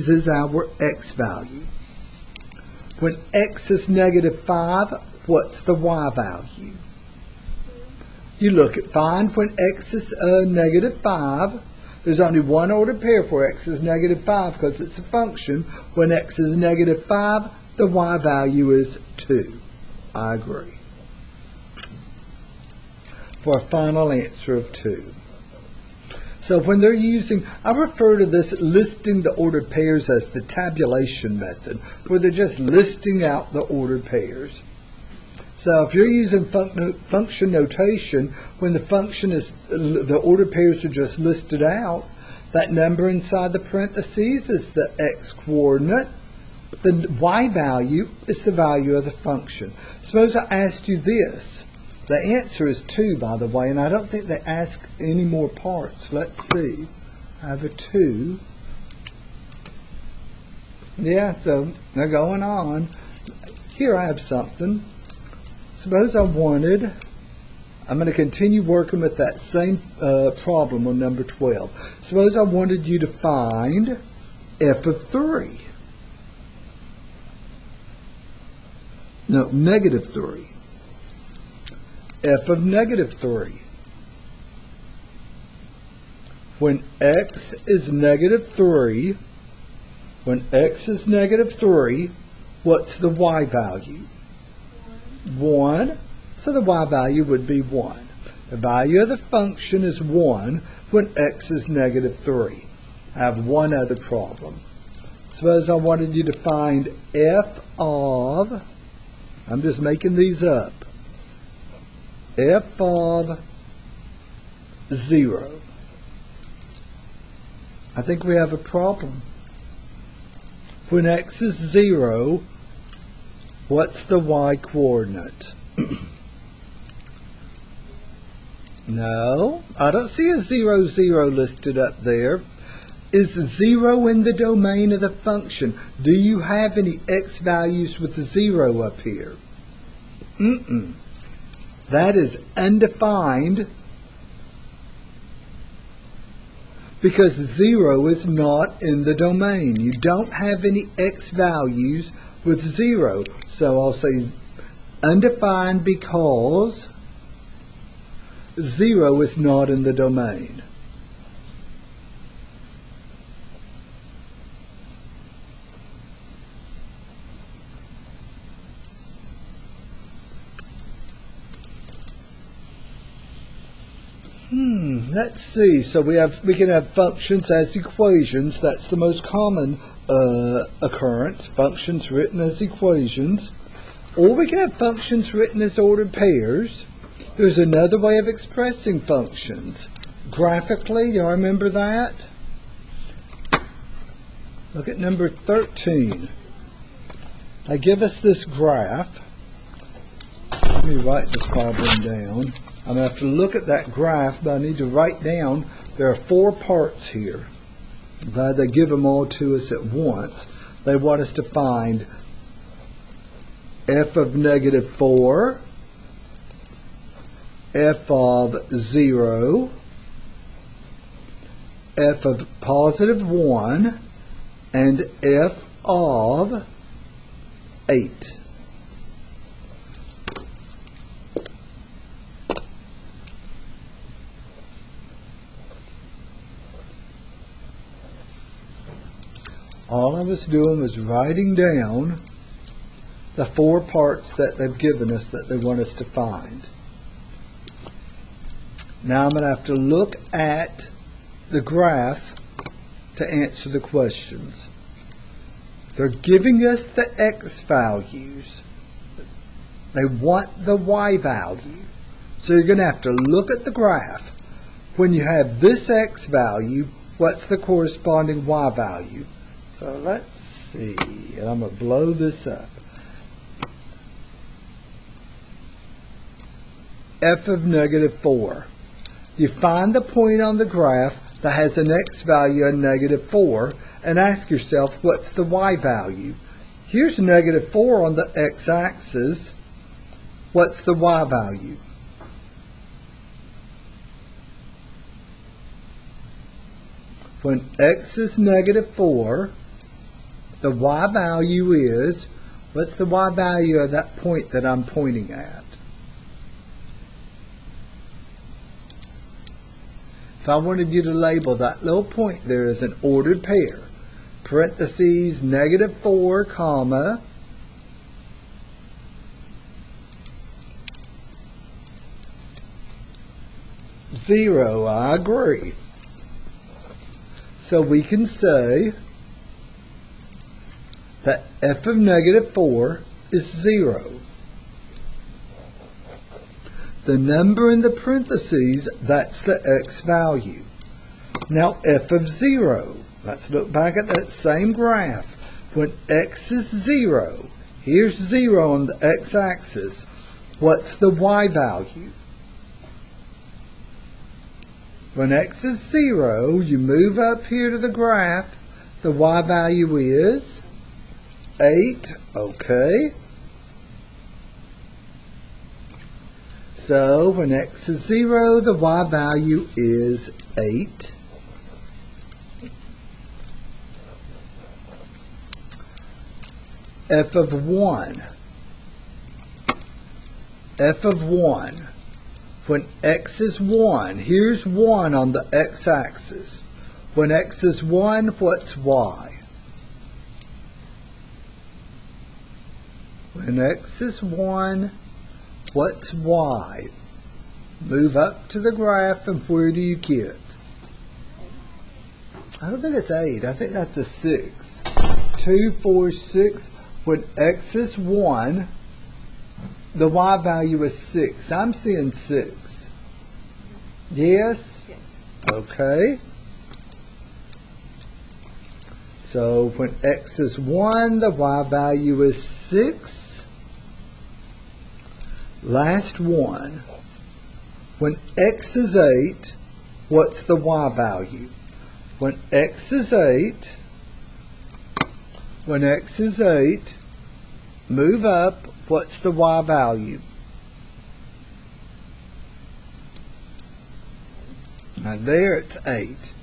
is our x value. When x is negative 5, what's the y value? You look at find when x is negative 5. There's only one ordered pair for x is negative 5 because it's a function. When x is negative 5, the y value is 2. I agree. For a final answer of 2. So when they're using, I refer to this listing the ordered pairs as the tabulation method, where they're just listing out the ordered pairs. So if you're using function notation, when the function is, the ordered pairs are just listed out, that number inside the parentheses is the x coordinate. The y value is the value of the function. Suppose I asked you this. The answer is 2, by the way, and I don't think they ask any more parts. Let's see. I have a 2. Yeah, so they're going on. Here I have something. Suppose I wanted, I'm going to continue working with that same problem on number 12. Suppose I wanted you to find f of 3. No, negative 3. F of negative 3. When x is negative 3, what's the y value? 1. So the y value would be 1. The value of the function is 1 when x is negative 3. I have one other problem. Suppose I wanted you to find f of, I'm just making these up, f of 0. I think we have a problem. When x is 0, what's the y coordinate? No, I don't see a 0, 0 listed up there. Is 0 in the domain of the function? Do you have any x values with 0 up here? That is undefined because 0 is not in the domain. You don't have any x values with 0. So I'll say undefined because 0 is not in the domain. Let's see. So we can have functions as equations. That's the most common occurrence. Functions written as equations. Or we can have functions written as ordered pairs. There's another way of expressing functions. Graphically, do you remember that? Look at number 13. They give us this graph. Let me write the problem down. I'm going to have to look at that graph, but I need to write down there are 4 parts here. I'm glad they give them all to us at once. They want us to find f of negative 4, f of 0, f of positive 1, and f of 8. All I was doing was writing down the 4 parts that they've given us that they want us to find. Now I'm going to have to look at the graph to answer the questions. They're giving us the x values. They want the y value. So you're going to have to look at the graph. When you have this x value, what's the corresponding y value? So let's see, and I'm going to blow this up. F of negative 4. You find the point on the graph that has an x value of negative 4 and ask yourself, what's the y value? Here's negative 4 on the x-axis. What's the y value? When x is negative 4, the y value is, what's the y value of that point that I'm pointing at? If I wanted you to label that little point there as an ordered pair, parentheses, negative 4, comma, zero, I agree. So we can say that f of negative 4 is 0. The number in the parentheses, that's the x value. Now f of 0, let's look back at that same graph. When x is 0, here's 0 on the x-axis. What's the y value? When x is 0, you move up here to the graph. The y value is 8, okay. So when x is 0, the y value is 8. F of 1. f of 1, when x is 1, here's 1 on the x-axis. When x is 1, what's y? When x is 1, what's y? Move up to the graph, and where do you get? I don't think it's 8. I think that's a 6. 2, 4, 6. When x is 1, the y value is 6. I'm seeing 6. Yes? Yes. Okay. So when x is 1, the y value is 6. Last one. When x is 8, what's the y value? When x is 8, move up, what's the y value? Now there it's 8.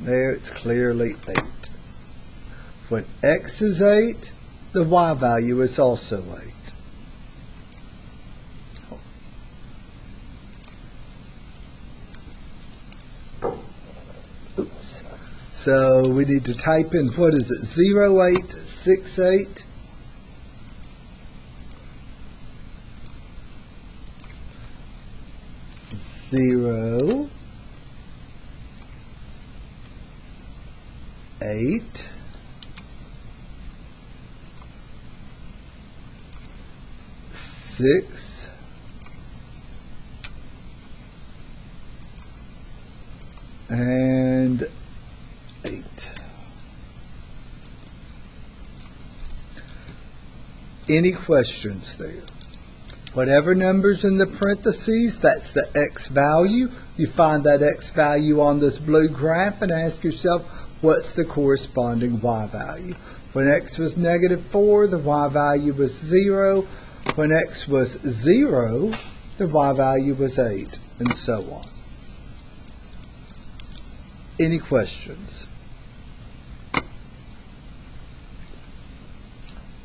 There it's clearly 8. When x is 8, the y value is also 8. Oops. So we need to type in, what is it, 0868? Zero, 8, 6, and 8. Any questions there? Whatever number's in the parentheses, that's the x value. You find that x value on this blue graph and ask yourself, what's the corresponding y value? When x was -4, the y value was 0. When x was 0, the y value was 8, and so on. Any questions?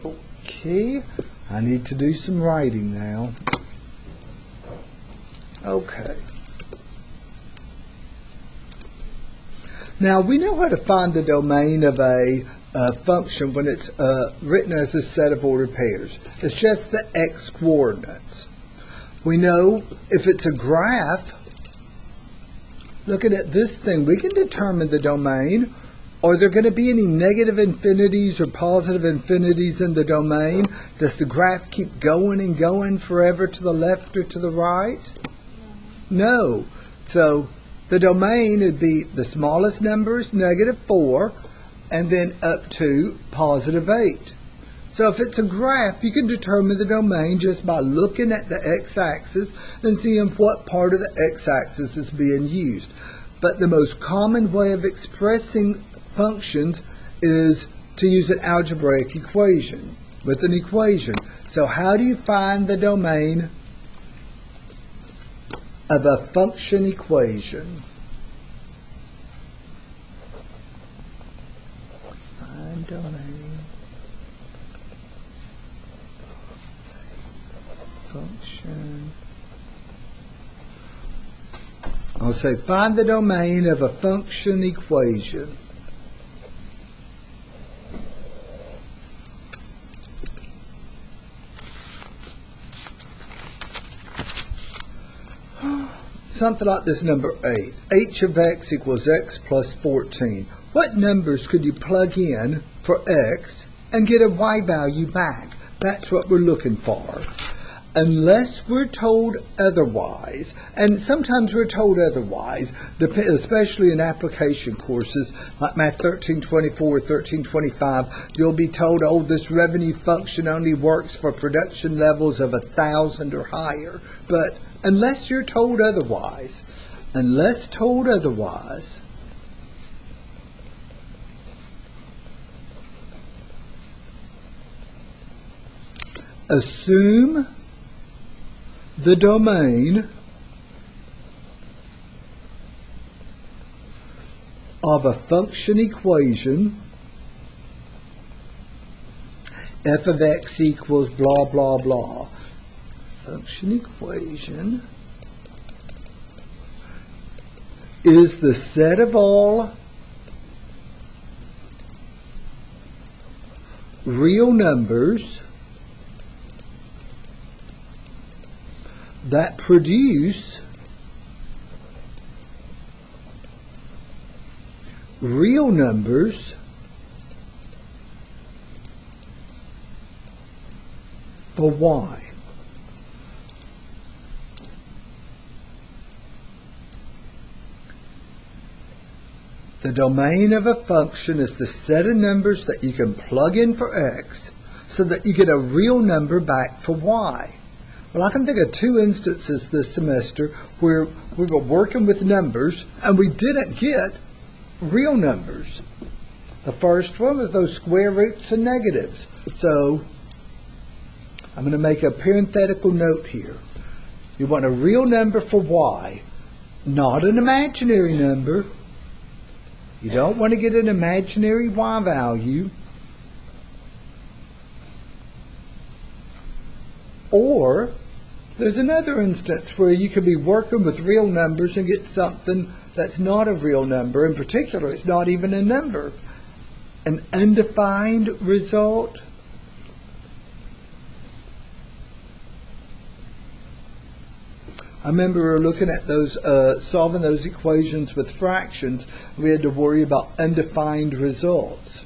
Okay, I need to do some writing now. Okay. Now we know how to find the domain of a function when it's written as a set of ordered pairs. It's just the x coordinates. We know if it's a graph, looking at this thing, we can determine the domain. Are there going to be any negative infinities or positive infinities in the domain? Does the graph keep going and going forever to the left or to the right? No. So the domain would be the smallest numbers, -4, and then up to +8. So if it's a graph, you can determine the domain just by looking at the x-axis and seeing what part of the x-axis is being used. But the most common way of expressing functions is to use an algebraic equation with an equation. So how do you find the domain of a function equation? Find domain function. I'll say find the domain of a function equation. Something like this number 8. h of x equals x plus 14. What numbers could you plug in for x and get a y value back? That's what we're looking for. Unless we're told otherwise, and sometimes we're told otherwise, especially in application courses like Math 1324 or 1325, you'll be told, oh, this revenue function only works for production levels of 1,000 or higher. But unless you're told otherwise, assume the domain of a function equation f of x equals blah, blah, blah. function equation is the set of all real numbers that produce real numbers for y. The domain of a function is the set of numbers that you can plug in for x so that you get a real number back for y. Well, I can think of two instances this semester where we were working with numbers and we didn't get real numbers. The first one was those square roots and negatives. So I'm going to make a parenthetical note here. You want a real number for y, not an imaginary number. You don't want to get an imaginary y value. Or there's another instance where you could be working with real numbers and get something that's not a real number. In particular, it's not even a number. An undefined result. I remember we were looking at those, solving those equations with fractions. We had to worry about undefined results.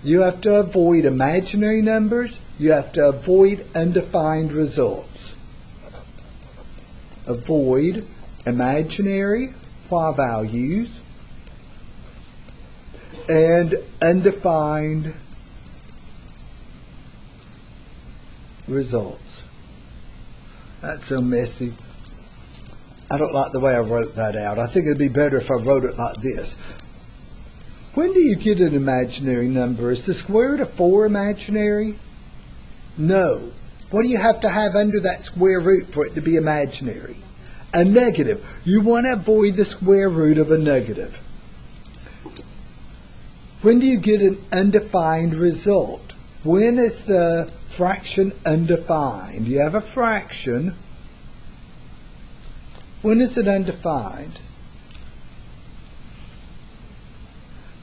You have to avoid imaginary numbers. You have to avoid undefined results. Avoid imaginary y values and undefined results. That's so messy. I don't like the way I wrote that out. I think it'd be better if I wrote it like this. When do you get an imaginary number? Is the square root of 4 imaginary? No. What do you have to have under that square root for it to be imaginary? A negative. You want to avoid the square root of a negative. When do you get an undefined result? When is the fraction undefined? You have a fraction. When is it undefined?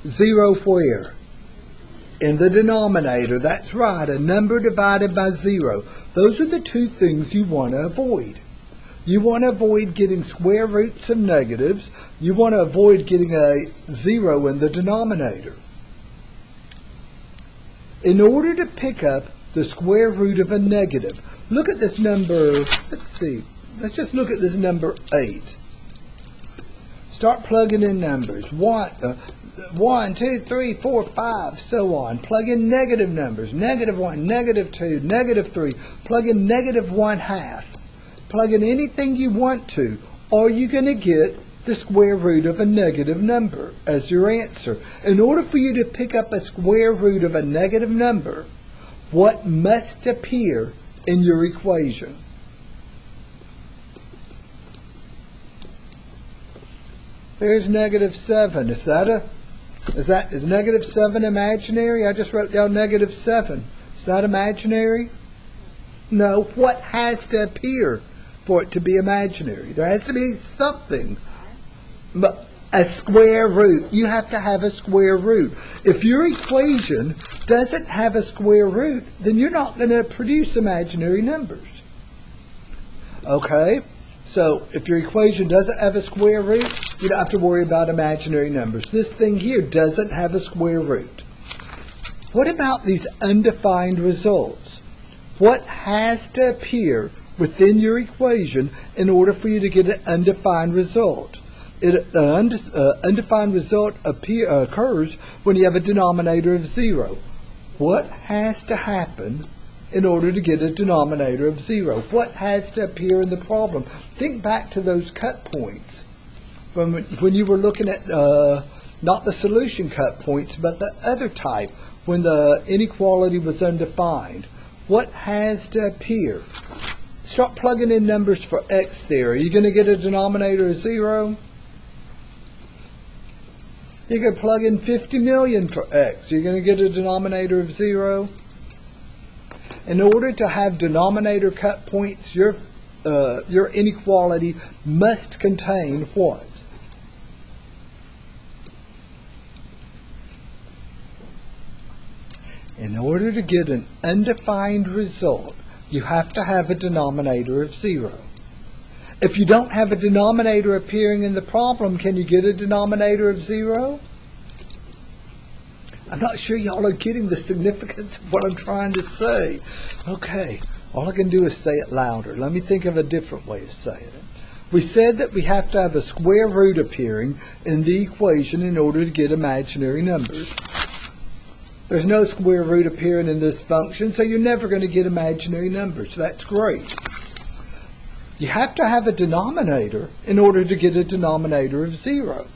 0 where? In the denominator. That's right, a number divided by 0. Those are the two things you want to avoid. You want to avoid getting square roots of negatives. You want to avoid getting a 0 in the denominator. In order to pick up the square root of a negative, look at this number, let's see, let's just look at this number 8. Start plugging in numbers. 1, 2, 3, 4, 5, so on. Plug in negative numbers. -1, -2, -3. Plug in -1/2. Plug in anything you want to. Are you going to get the square root of a negative number as your answer? In order for you to pick up a square root of a negative number, what must appear in your equation? There's -7. Is -7 imaginary? I just wrote down -7. Is that imaginary? No. What has to appear for it to be imaginary? There has to be something. But a square root. You have to have a square root. If your equation doesn't have a square root, then you're not going to produce imaginary numbers. Okay? So if your equation doesn't have a square root, you don't have to worry about imaginary numbers. This thing here doesn't have a square root. What about these undefined results? What has to appear within your equation in order for you to get an undefined result? Undefined result occurs when you have a denominator of 0. What has to happen in order to get a denominator of 0? What has to appear in the problem? Think back to those cut points when you were looking at not the solution cut points, but the other type, when the inequality was undefined. What has to appear? Start plugging in numbers for x there. Are you going to get a denominator of 0? You can plug in 50 million for x. You're going to get a denominator of 0. In order to have denominator cut points, your inequality must contain what? In order to get an undefined result, you have to have a denominator of 0. If you don't have a denominator appearing in the problem, can you get a denominator of 0? I'm not sure y'all are getting the significance of what I'm trying to say. Okay, all I can do is say it louder. Let me think of a different way of saying it. We said that we have to have a square root appearing in the equation in order to get imaginary numbers. There's no square root appearing in this function, so you're never going to get imaginary numbers. That's great. You have to have a denominator in order to get a denominator of 0.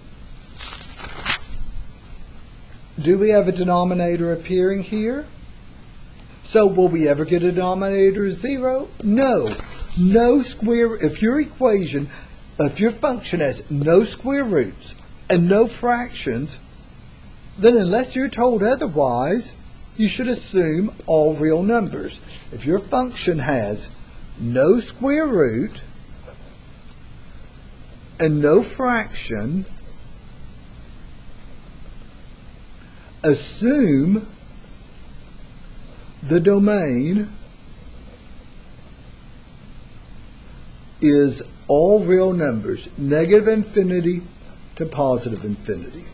Do we have a denominator appearing here? So will we ever get a denominator of 0? No. No square. If your function has no square roots and no fractions, then unless you're told otherwise, you should assume all real numbers. If your function has no square root and no fraction, assume the domain is all real numbers, negative infinity to positive infinity.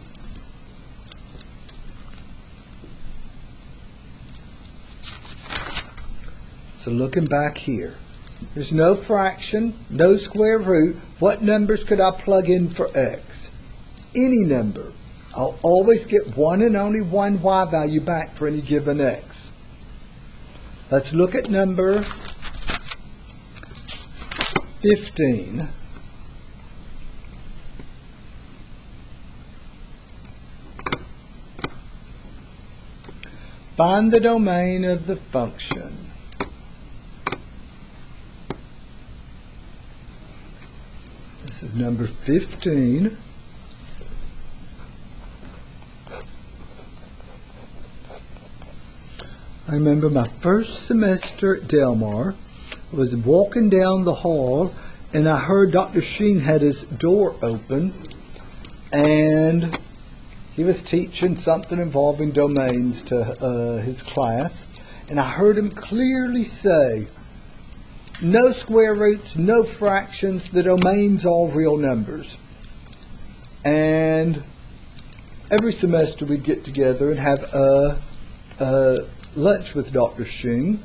So looking back here, there's no fraction, no square root. What numbers could I plug in for x? Any number. I'll always get one and only one y value back for any given x. Let's look at number 15. Find the domain of the function. This is number 15. I remember my first semester at Delmar. I was walking down the hall and I heard Dr. Sheen had his door open and he was teaching something involving domains to his class, and I heard him clearly say, no square roots, no fractions, the domain's all real numbers. And every semester we'd get together and have lunch with Dr. Sheen.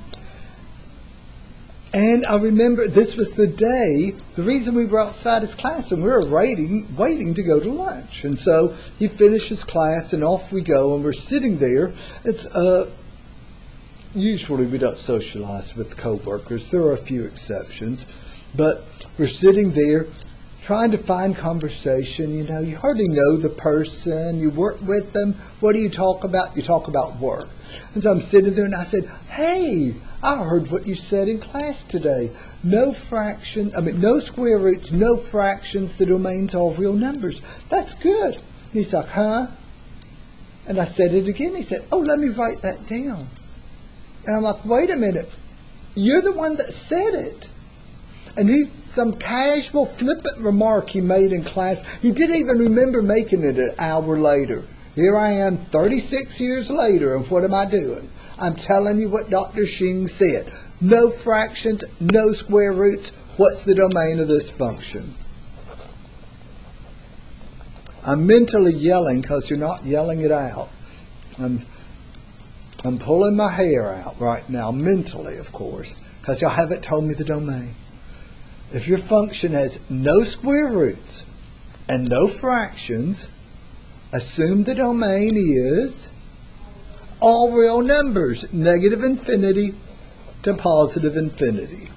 And I remember this was the day, the reason we were outside his class and we were waiting to go to lunch. And so he finished his class and off we go, and we're sitting there. It's usually we don't socialize with coworkers. There are a few exceptions. But we're sitting there trying to find conversation. You know, you hardly know the person. You work with them. What do you talk about? You talk about work. And so I'm sitting there and I said, hey, I heard what you said in class today. No square roots, no fractions, the domain's all real numbers. That's good. And he's like, huh? And I said it again. He said, oh, let me write that down. And I'm like, wait a minute. You're the one that said it. And some casual, flippant remark he made in class, he didn't even remember making it an hour later. Here I am 36 years later, and what am I doing? I'm telling you what Dr. Sheen said. No fractions, no square roots. What's the domain of this function? I'm mentally yelling because you're not yelling it out. I'm pulling my hair out right now, mentally, of course, because y'all haven't told me the domain. If your function has no square roots and no fractions, assume the domain is all real numbers, negative infinity to positive infinity.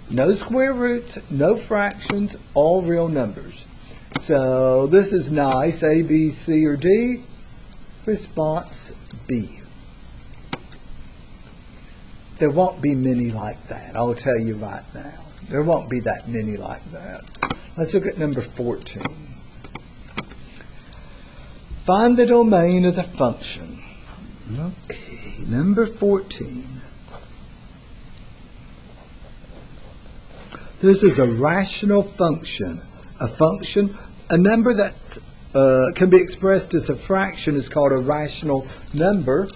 No square roots, no fractions, all real numbers. So this is nice. A, B, C, or D. Response B. There won't be many like that. I'll tell you right now. There won't be that many like that. Let's look at number 14. Find the domain of the function. Okay, number 14. This is a rational function. A number that can be expressed as a fraction is called a rational number.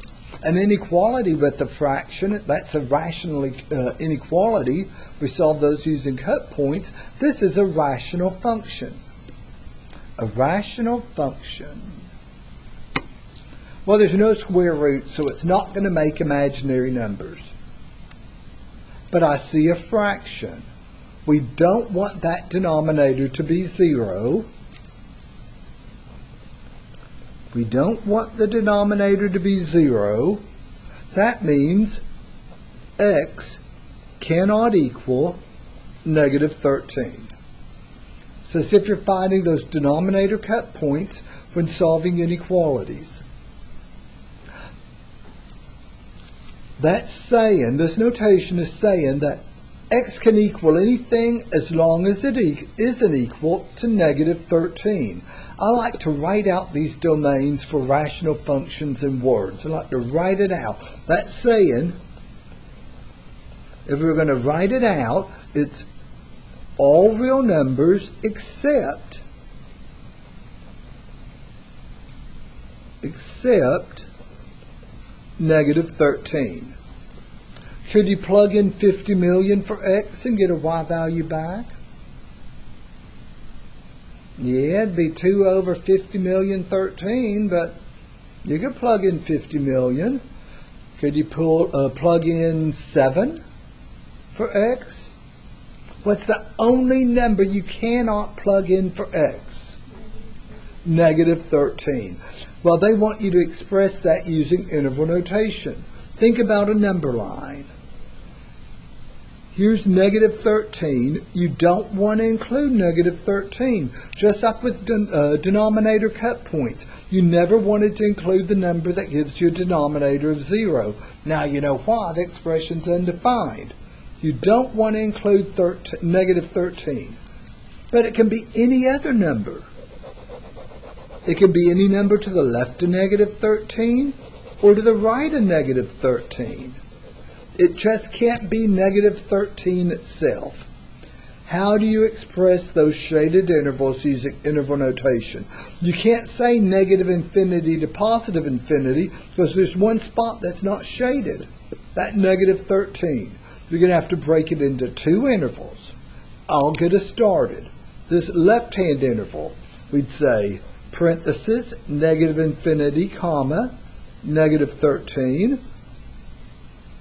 An inequality with a fraction, that's a rational inequality. We solve those using cut points. This is a rational function. A rational function. Well, there's no square root, so it's not going to make imaginary numbers. But I see a fraction. We don't want that denominator to be 0. We don't want the denominator to be 0. That means x cannot equal negative 13. So it's as if you're finding those denominator cut points when solving inequalities. That's saying, this notation is saying that x can equal anything as long as it isn't equal to negative 13. I like to write out these domains for rational functions in words. I like to write it out. That's saying, if we're going to write it out, it's all real numbers except negative 13. Could you plug in 50 million for x and get a y value back? Yeah, it'd be 2 over 50 million 13, but you could plug in 50 million. Could you plug in 7 for x? What's the only number you cannot plug in for x? Negative 13. Well, they want you to express that using interval notation. Think about a number line. Here's negative 13. You don't want to include negative 13. Just like with denominator cut points. You never wanted to include the number that gives you a denominator of 0. Now you know why. The expression's undefined. You don't want to include negative 13. But it can be any other number. It can be any number to the left of negative 13 or to the right of negative 13. It just can't be negative 13 itself. How do you express those shaded intervals using interval notation? You can't say negative infinity to positive infinity because there's one spot that's not shaded. That negative 13. You're going to have to break it into 2 intervals. I'll get us started. This left-hand interval, we'd say parenthesis, negative infinity, comma, negative 13.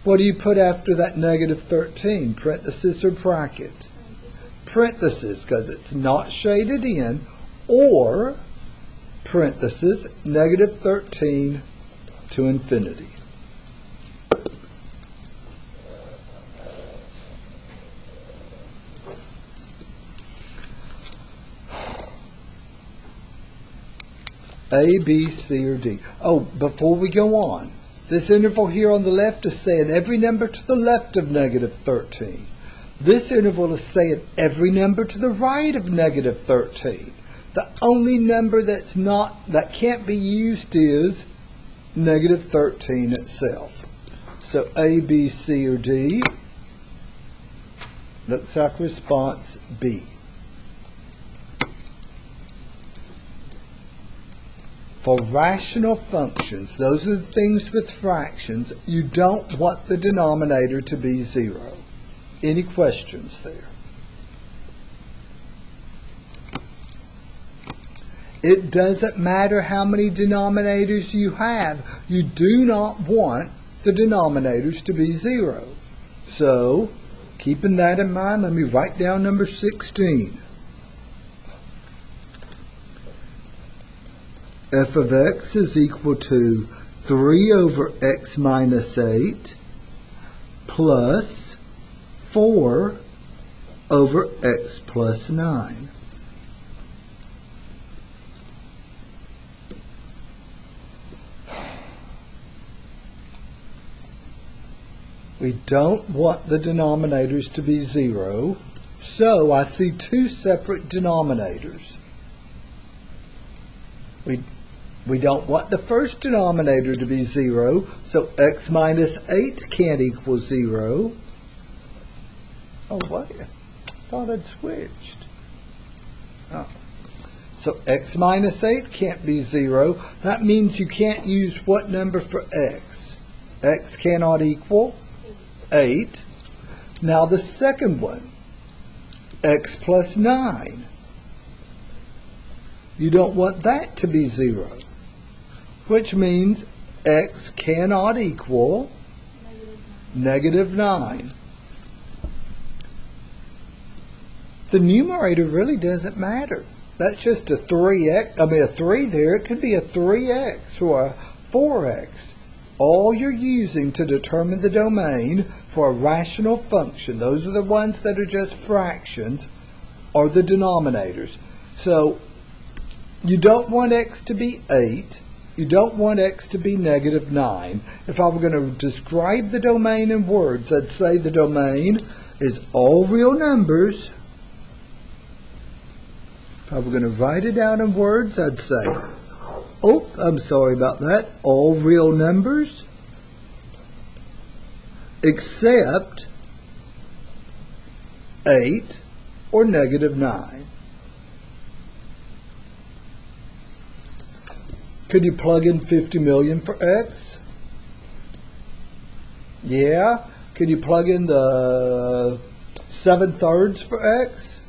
What do you put after that negative 13? Parenthesis or bracket? Parenthesis, because it's not shaded in, or parenthesis, negative 13 to infinity. A, B, C, or D. Oh, before we go on, this interval here on the left is saying every number to the left of negative 13. This interval is saying every number to the right of negative 13. The only number that can't be used is negative 13 itself. So A, B, C, or D. Looks like response B. For rational functions, those are the things with fractions, you don't want the denominator to be 0. Any questions there? It doesn't matter how many denominators you have. You do not want the denominators to be 0. So, keeping that in mind, let me write down number 16. F of x is equal to 3 over x minus 8 plus 4 over x plus 9. We don't want the denominators to be 0, so I see 2 separate denominators. We don't want the first denominator to be 0, so x minus 8 can't equal 0. Oh, wait. I thought I'd switched. Oh. So x minus 8 can't be 0. That means you can't use what number for x? X cannot equal 8. Now the second one, x plus 9. You don't want that to be 0, which means x cannot equal negative 9. The numerator really doesn't matter. That's just a 3x, a 3 there. It could be a 3x or a 4x. All you're using to determine the domain for a rational function, those are the ones that are just fractions, are the denominators. So you don't want x to be 8. You don't want x to be negative 9. If I were going to describe the domain in words, I'd say the domain is all real numbers. If I were going to write it down in words, I'd say, oh, I'm sorry about that, all real numbers except 8 or negative 9. Could you plug in 50 million for x? Yeah. Could you plug in the 7/3 for x?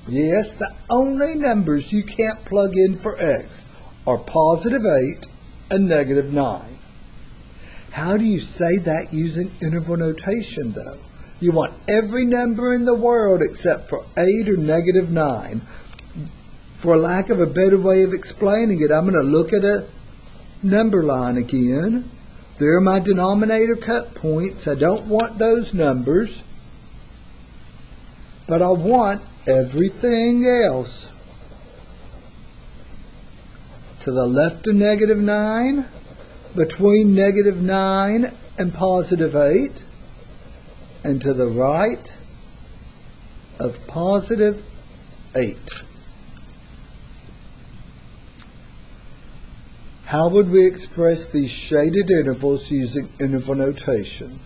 Yes. The only numbers you can't plug in for x are positive 8 and negative 9. How do you say that using interval notation, though? You want every number in the world except for 8 or negative 9. For lack of a better way of explaining it, I'm going to look at a number line again. There are my denominator cut points. I don't want those numbers, but I want everything else. To the left of negative 9, between negative 9 and positive 8, and to the right of positive 8. How would we express these shaded intervals using interval notation?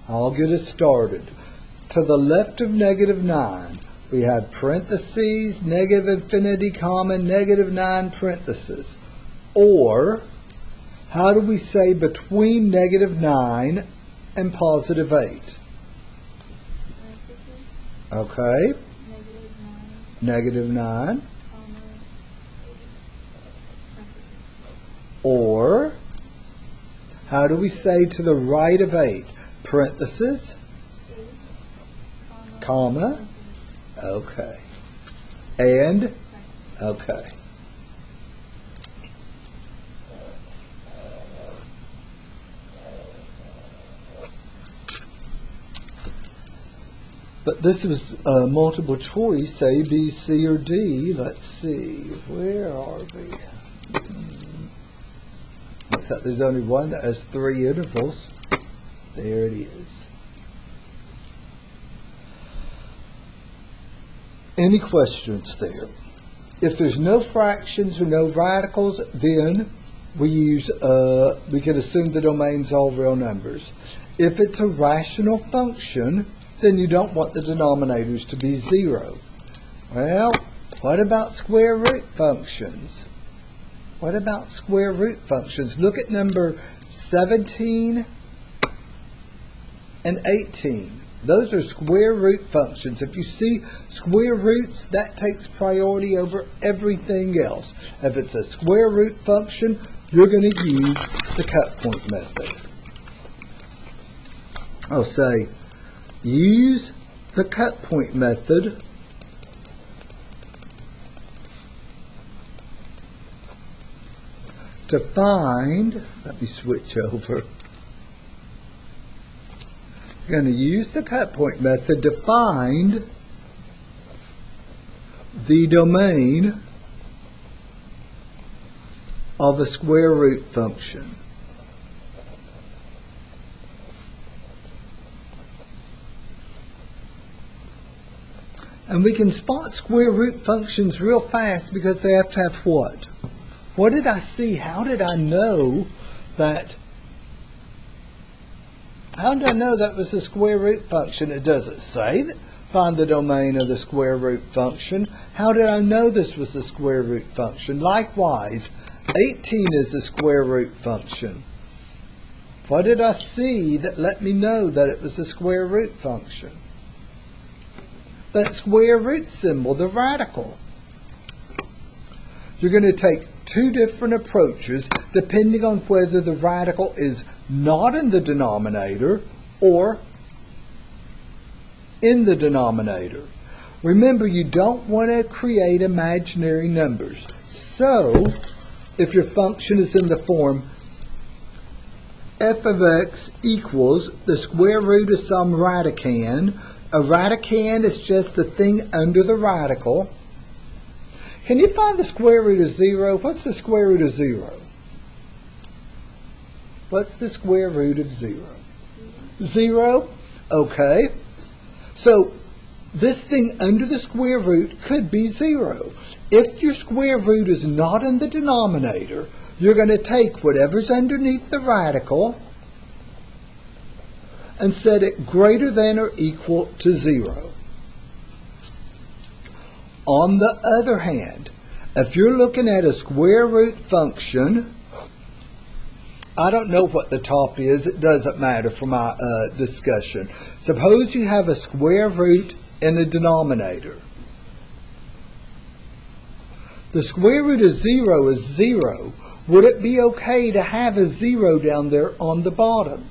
I'll get us started. To the left of negative 9, we have parentheses, negative infinity, comma, negative 9 parentheses. Or, how do we say between negative 9 and positive 8? Okay. Negative 9. Or, how do we say to the right of 8? Parentheses, comma, okay, and, okay. But this was multiple choice, A, B, C, or D. Let's see, where are we? Looks like there's only one that has 3 intervals. There it is. Any questions there? If there's no fractions or no radicals, then we can assume the domain's all real numbers. If it's a rational function, then you don't want the denominators to be 0. Well, what about square root functions? What about square root functions? Look at number 17 and 18. Those are square root functions. If you see square roots, that takes priority over everything else. If it's a square root function, you're going to use the cut point method. I'll say, use the cut point method to find, let me switch over. You're going to use the cut point method to find the domain of a square root function. And we can spot square root functions real fast because they have to have what? What did I see? How did I know that? How did I know that was a square root function? It doesn't say that. Find the domain of the square root function. How did I know this was a square root function? Likewise, 18 is a square root function. What did I see that let me know that it was a square root function? That square root symbol, the radical. You're going to take two different approaches depending on whether the radical is not in the denominator or in the denominator. Remember, you don't want to create imaginary numbers. So, if your function is in the form f of x equals the square root of some radicand, a radicand is just the thing under the radical. Can you find the square root of 0? What's the square root of 0? What's the square root of 0? 0? Okay. So, this thing under the square root could be 0. If your square root is not in the denominator, you're going to take whatever's underneath the radical and set it greater than or equal to 0. On the other hand, if you're looking at a square root function, I don't know what the top is. It doesn't matter for my discussion. Suppose you have a square root in a denominator. The square root of 0 is 0. Would it be okay to have a 0 down there on the bottom?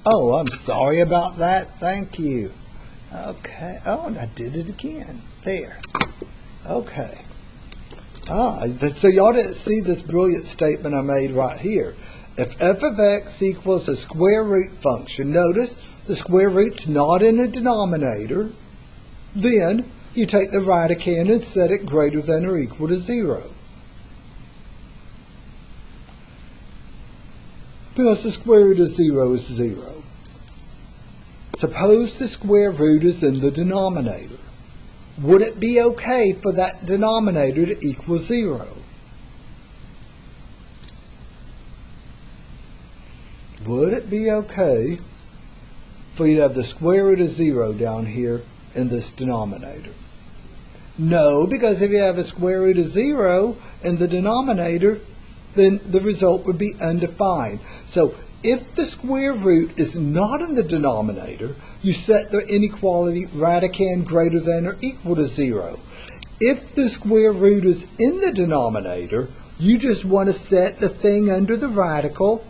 Oh, I'm sorry about that. Thank you. Okay. Oh, and I did it again. There. Okay. So y'all didn't see this brilliant statement I made right here. If f of x equals a square root function, notice the square root's not in a denominator, then you take the radicand and set it greater than or equal to 0. Because the square root of 0 is 0. Suppose the square root is in the denominator. Would it be okay for that denominator to equal 0? Would it be okay for you to have the square root of 0 down here in this denominator? No, because if you have a square root of 0 in the denominator, then the result would be undefined. So if the square root is not in the denominator, you set the inequality radicand greater than or equal to 0. If the square root is in the denominator, you just want to set the thing under the radical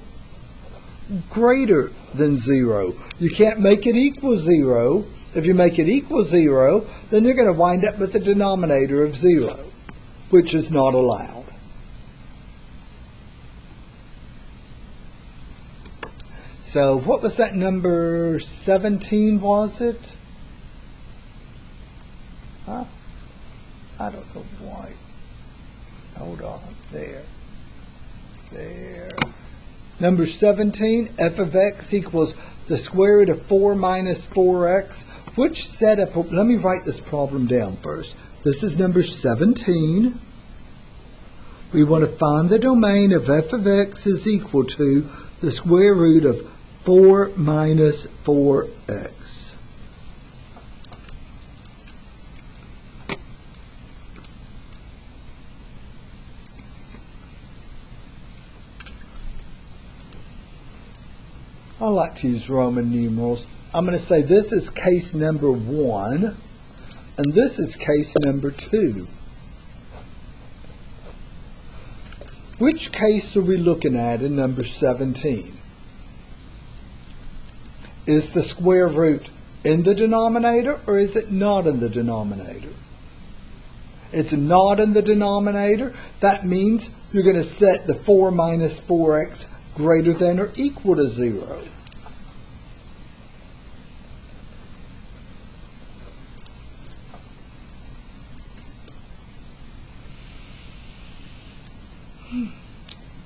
greater than 0. You can't make it equal 0. If you make it equal 0, then you're going to wind up with a denominator of 0, which is not allowed. So what was that number 17, was it? Huh? I don't know why. Hold on. There. Number 17, f of x equals the square root of 4 minus 4x. Which setup? Let me write this problem down first. This is number 17. We want to find the domain of f of x is equal to the square root of 4 minus 4x. I like to use Roman numerals. I'm going to say this is case number 1, and this is case number 2. Which case are we looking at in number 17? Is the square root in the denominator, or is it not in the denominator? It's not in the denominator. That means you're going to set the 4 minus 4x greater than or equal to 0.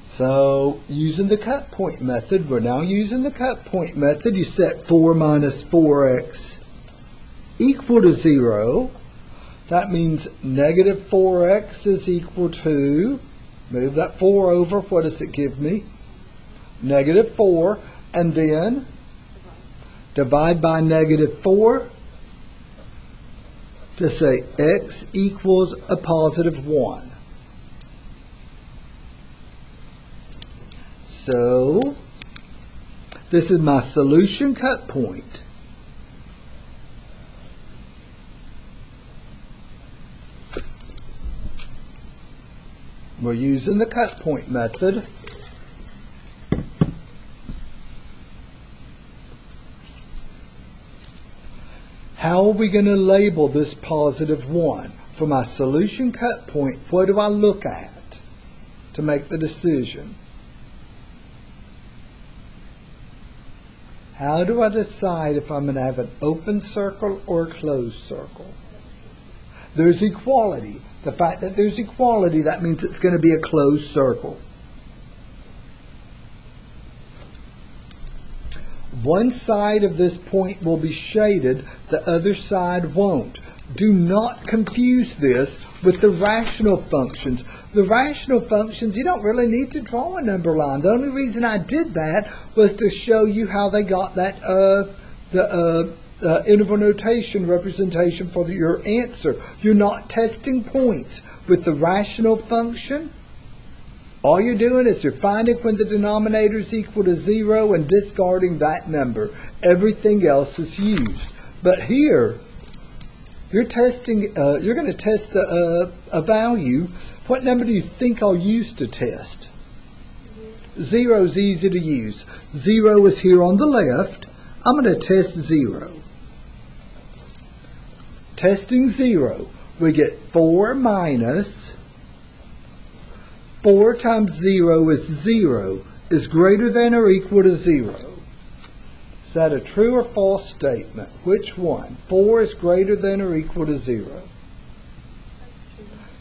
So, using the cut point method, we're now using the cut point method. You set 4 minus 4x equal to 0. That means negative 4x is equal to, move that 4 over, what does it give me? Negative 4, and then divide by negative 4 to say x equals a positive 1. So, this is my solution cut point. We're using the cut point method. How are we going to label this positive 1? For my solution cut point, what do I look at to make the decision? How do I decide if I'm going to have an open circle or a closed circle? There's equality. The fact that there's equality, that means it's going to be a closed circle. One side of this point will be shaded, the other side won't. Do not confuse this with the rational functions. The rational functions, you don't really need to draw a number line. The only reason I did that was to show you how they got that interval notation representation for your answer. You're not testing points. With the rational function, all you're doing is you're finding when the denominator is equal to 0 and discarding that number. Everything else is used. But here, you're testing. You're going to test a value. What number do you think I'll use to test? 0 is easy to use. 0 is here on the left. I'm going to test 0. Testing 0, we get 4 minus 4 times 0 is 0, is greater than or equal to 0. Is that a true or false statement? Which one? 4 is greater than or equal to 0.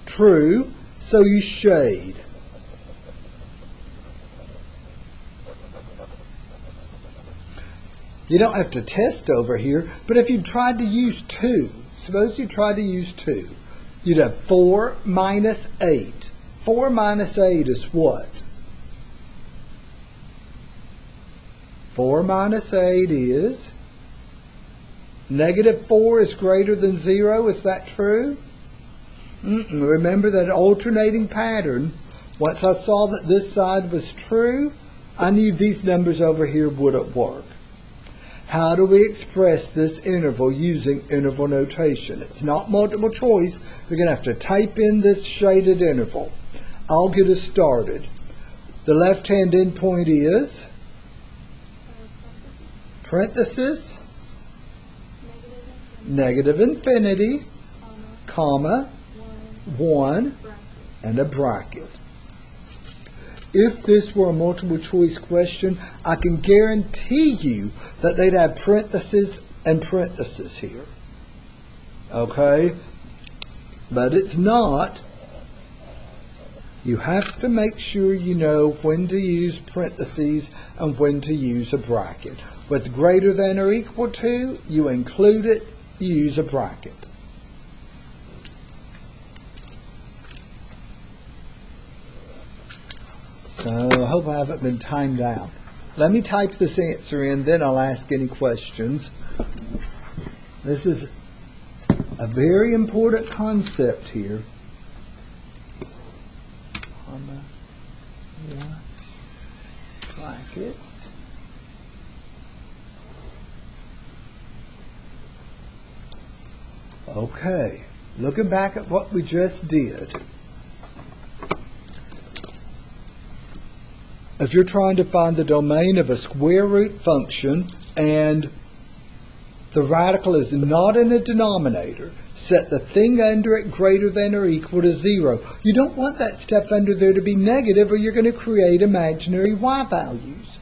True, so you shade. You don't have to test over here, but if you tried to use 2, suppose you tried to use 2, you'd have 4 minus 8. 4 minus 8 is what? 4 minus 8 is negative 4 is greater than 0. Is that true? Remember that alternating pattern. Once I saw that this side was true, I knew these numbers over here wouldn't work. How do we express this interval using interval notation? It's not multiple choice. You're going to have to type in this shaded interval. I'll get us started. The left-hand endpoint is parenthesis, negative infinity, comma, 1, and a bracket. If this were a multiple choice question, I can guarantee you that they'd have parentheses and parentheses here. Okay? But it's not. You have to make sure you know when to use parentheses and when to use a bracket. With greater than or equal to, you include it, you use a bracket. So I hope I haven't been timed out. Let me type this answer in, then I'll ask any questions. This is a very important concept here. Bracket. Okay, looking back at what we just did. If you're trying to find the domain of a square root function and the radical is not in a denominator, set the thing under it greater than or equal to 0. You don't want that stuff under there to be negative or you're going to create imaginary y values.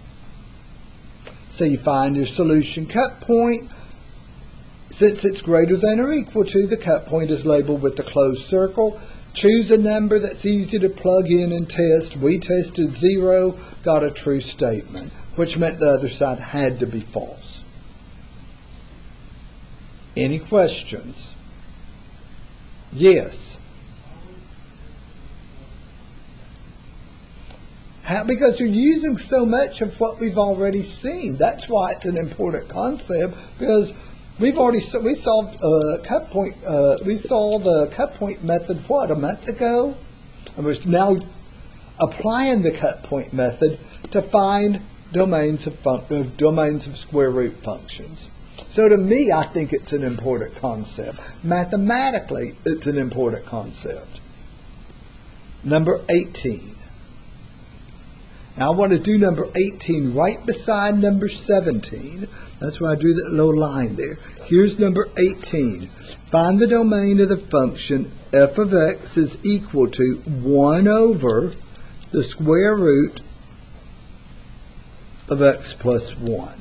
So you find your solution cut point. Since it's greater than or equal to, the cut point is labeled with the closed circle. Choose a number that's easy to plug in and test. We tested 0, got a true statement, which meant the other side had to be false. Any questions? Yes. Because you're using so much of what we've already seen. That's why it's an important concept, because we saw the cut point method a month ago, and we're now applying the cut point method to find domains of square root functions. So to me, I think it's an important concept. Mathematically, it's an important concept. Number 18. Now I want to do number 18 right beside number 17. That's why I drew that little line there. Here's number 18. Find the domain of the function f of x is equal to 1 over the square root of x plus 1.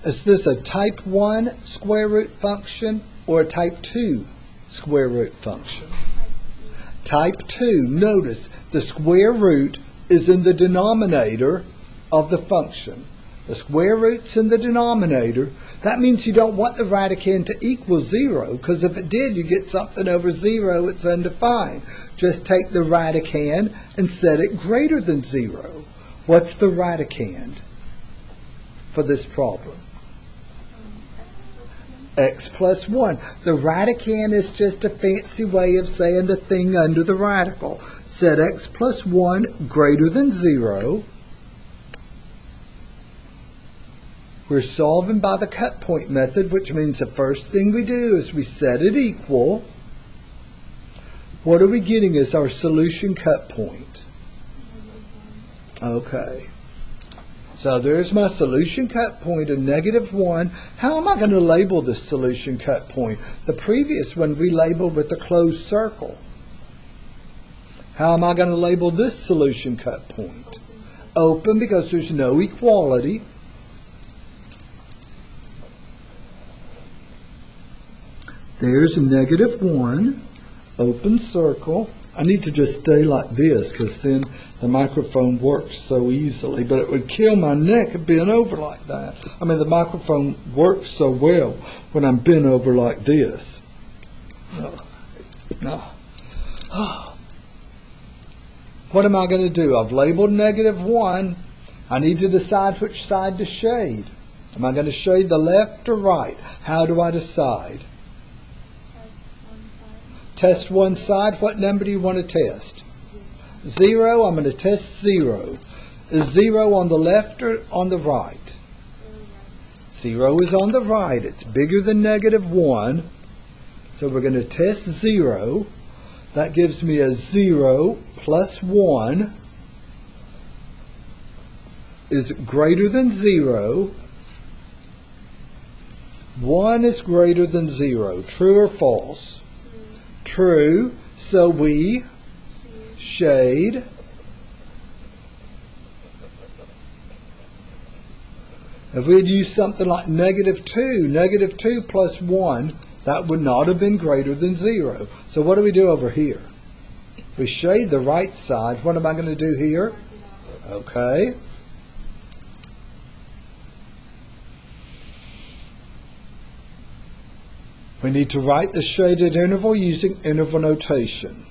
Is this a type 1 square root function or a type 2 square root function? Type 2. Notice the square root is in the denominator of the function. The square root's in the denominator. That means you don't want the radicand to equal 0, because if it did, you get something over 0, it's undefined. Just take the radicand and set it greater than 0. What's the radicand for this problem? X plus 1. The radicand is just a fancy way of saying the thing under the radical. Set x plus 1 greater than 0. We're solving by the cut point method, which means the first thing we do is we set it equal. What are we getting as our solution cut point? Okay. So there's my solution cut point of -1. How am I going to label this solution cut point? The previous one we labeled with a closed circle. How am I going to label this solution cut point? Open, because there's no equality. There's -1, open circle. I need to just stay like this, because then the microphone works so easily, but it would kill my neck being over like that. I mean, the microphone works so well when I'm bent over like this. What am I going to do? I've labeled -1. I need to decide which side to shade. Am I going to shade the left or right? How do I decide? Test one side. What number do you want to test? 0. I'm going to test 0. Is 0 on the left or on the right? 0 is on the right. It's bigger than -1. So we're going to test 0. That gives me a 0 plus 1 is greater than 0. 1 is greater than 0. True or false? True. So we shade. If we had used something like -2, -2 plus 1, that would not have been greater than 0. So what do we do over here? We shade the right side. What am I going to do here? Okay. We need to write the shaded interval using interval notation.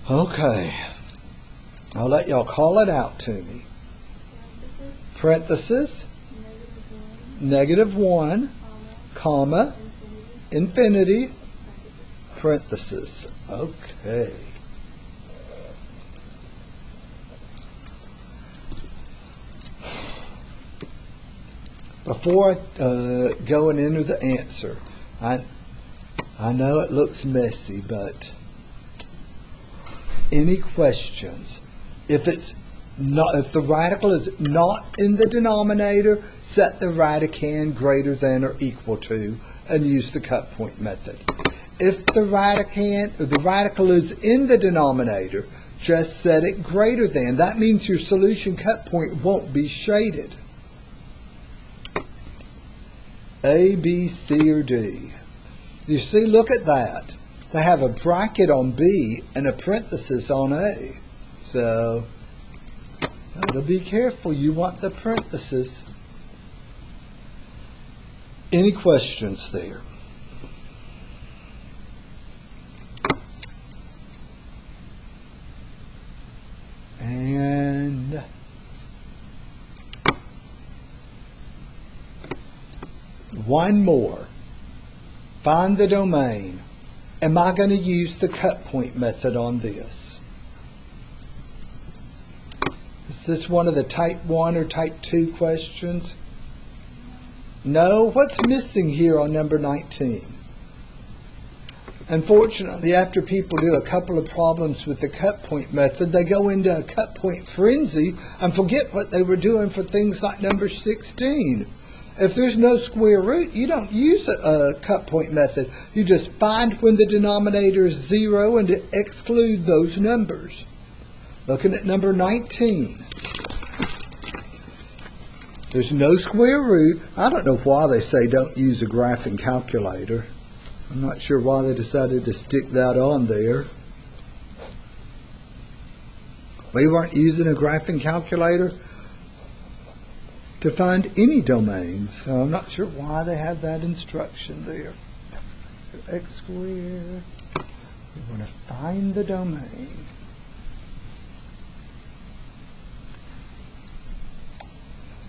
Okay. I'll let y'all call it out to me. Parenthesis, -1, comma, infinity, parenthesis. Okay. Before I go and enter the answer, I know it looks messy, but any questions? If the radical is not in the denominator, set the radicand greater than or equal to and use the cut point method. If the radical is in the denominator, just set it greater than. That means your solution cut point won't be shaded. A, B, C, or D. You see, look at that. They have a bracket on B and a parenthesis on A. So, gotta be careful. You want the parenthesis. Any questions there? And one more. Find the domain. Am I going to use the cut point method on this? Is this one of the type 1 or type 2 questions? No? What's missing here on number 19? Unfortunately, after people do a couple of problems with the cut point method, they go into a cut point frenzy and forget what they were doing for things like number 16. If there's no square root, you don't use a cut point method. You just find when the denominator is 0 and exclude those numbers. Looking at number 19. There's no square root. I don't know why they say don't use a graphing calculator. I'm not sure why they decided to stick that on there. We weren't using a graphing calculator to find any domains, so I'm not sure why they have that instruction there. X squared, we want to find the domain.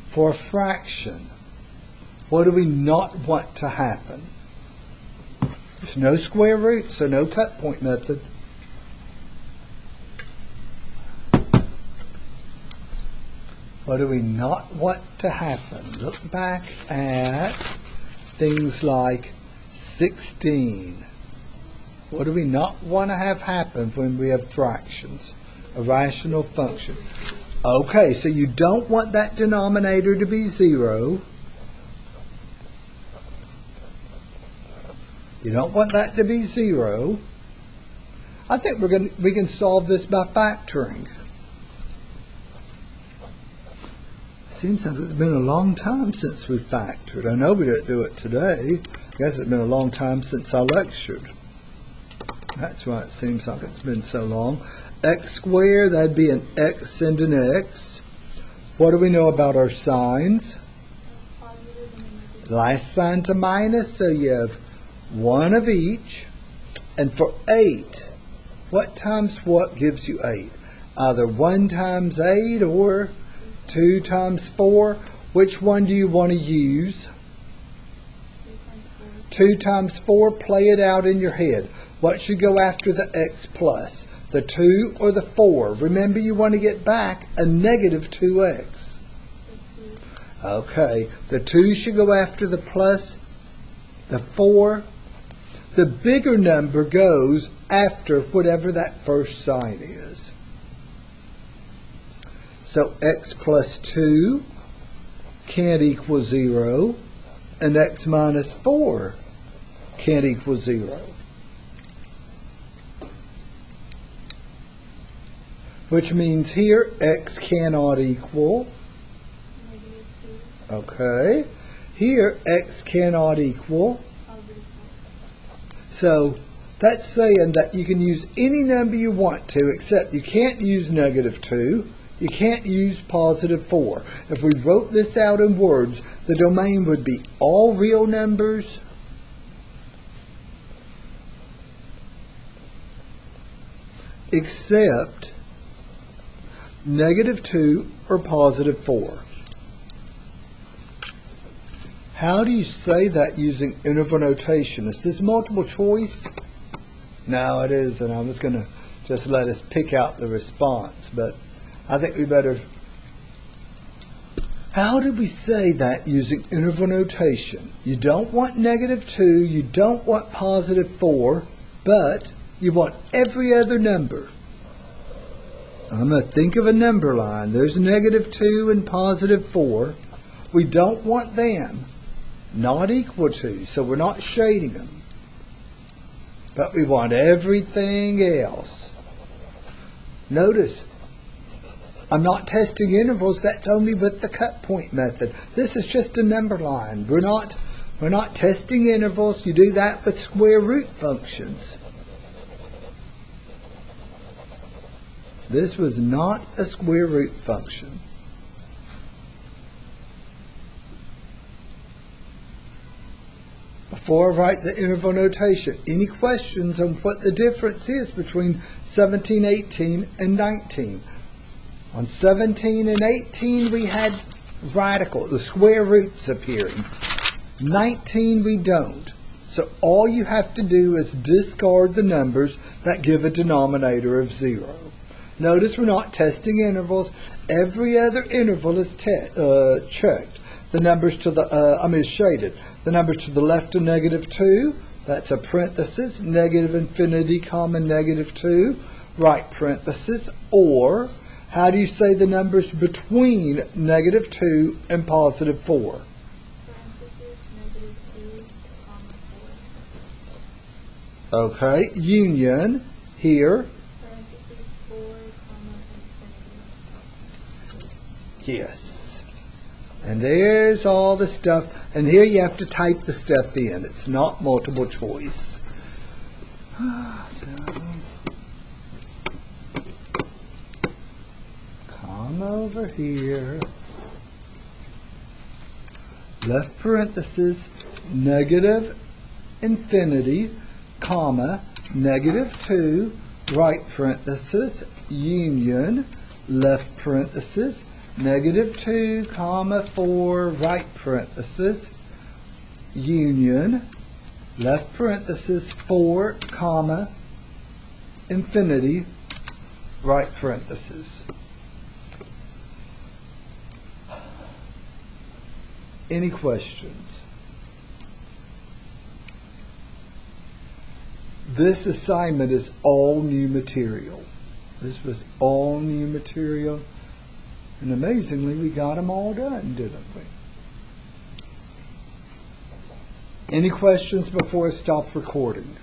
For a fraction, what do we not want to happen? There's no square root, so no cut point method. What do we not want to happen? Look back at things like 16. What do we not want to have happen when we have fractions? A rational function. Okay, so you don't want that denominator to be 0. You don't want that to be 0. I think we can solve this by factoring. Seems like it's been a long time since we factored. I know we didn't do it today. I guess it's been a long time since I lectured. That's why it seems like it's been so long. X squared, that'd be an X and an X. What do we know about our signs? Last sign's a minus, so you have one of each. And for 8, what times what gives you 8? Either 1 times 8 or 2 times 4. Which one do you want to use? 2 times 4, play it out in your head. What should go after the x plus? The 2 or the 4? Remember, you want to get back a negative 2x. Okay, the 2 should go after the plus, the 4. The bigger number goes after whatever that first sign is. So x plus 2 can't equal 0, and x minus 4 can't equal 0. Which means here x cannot equal. Okay. Here x cannot equal. So that's saying that you can use any number you want to, except you can't use negative 2. You can't use positive 4. If we wrote this out in words, the domain would be all real numbers except negative 2 or positive 4. How do you say that using interval notation? Is this multiple choice? No, it isn't. I was going to just let us pick out the response, but I think we better. How do we say that using interval notation? You don't want negative 2, you don't want positive 4, but you want every other number. I'm going to think of a number line. There's negative 2 and positive 4. We don't want them not equal to, so we're not shading them. But we want everything else. Notice, I'm not testing intervals. That's only with the cut point method. This is just a number line. We're not We're not testing intervals. You do that with square root functions. This was not a square root function. Before I write the interval notation, any questions on what the difference is between 17, 18, and 19? On 17 and 18 we had radical, the square roots appearing. 19 we don't. So all you have to do is discard the numbers that give a denominator of 0. Notice we're not testing intervals. Every other interval is checked. The numbers to the, shaded. The numbers to the left are -2. That's a parenthesis. Negative infinity, comma, -2. Right parenthesis. Or, how do you say the numbers between -2 and +4? Okay, union here. Yes. And there's all the stuff. And here you have to type the stuff in. It's not multiple choice. So, come over here. Left parenthesis, negative infinity, comma, -2, right parenthesis, union, left parenthesis, -2, comma, 4, right parenthesis, union, left parenthesis, 4, comma, infinity, right parenthesis. Any questions? This assignment is all new material. This was all new material. And amazingly, we got them all done, didn't we? Any questions before I stop recording?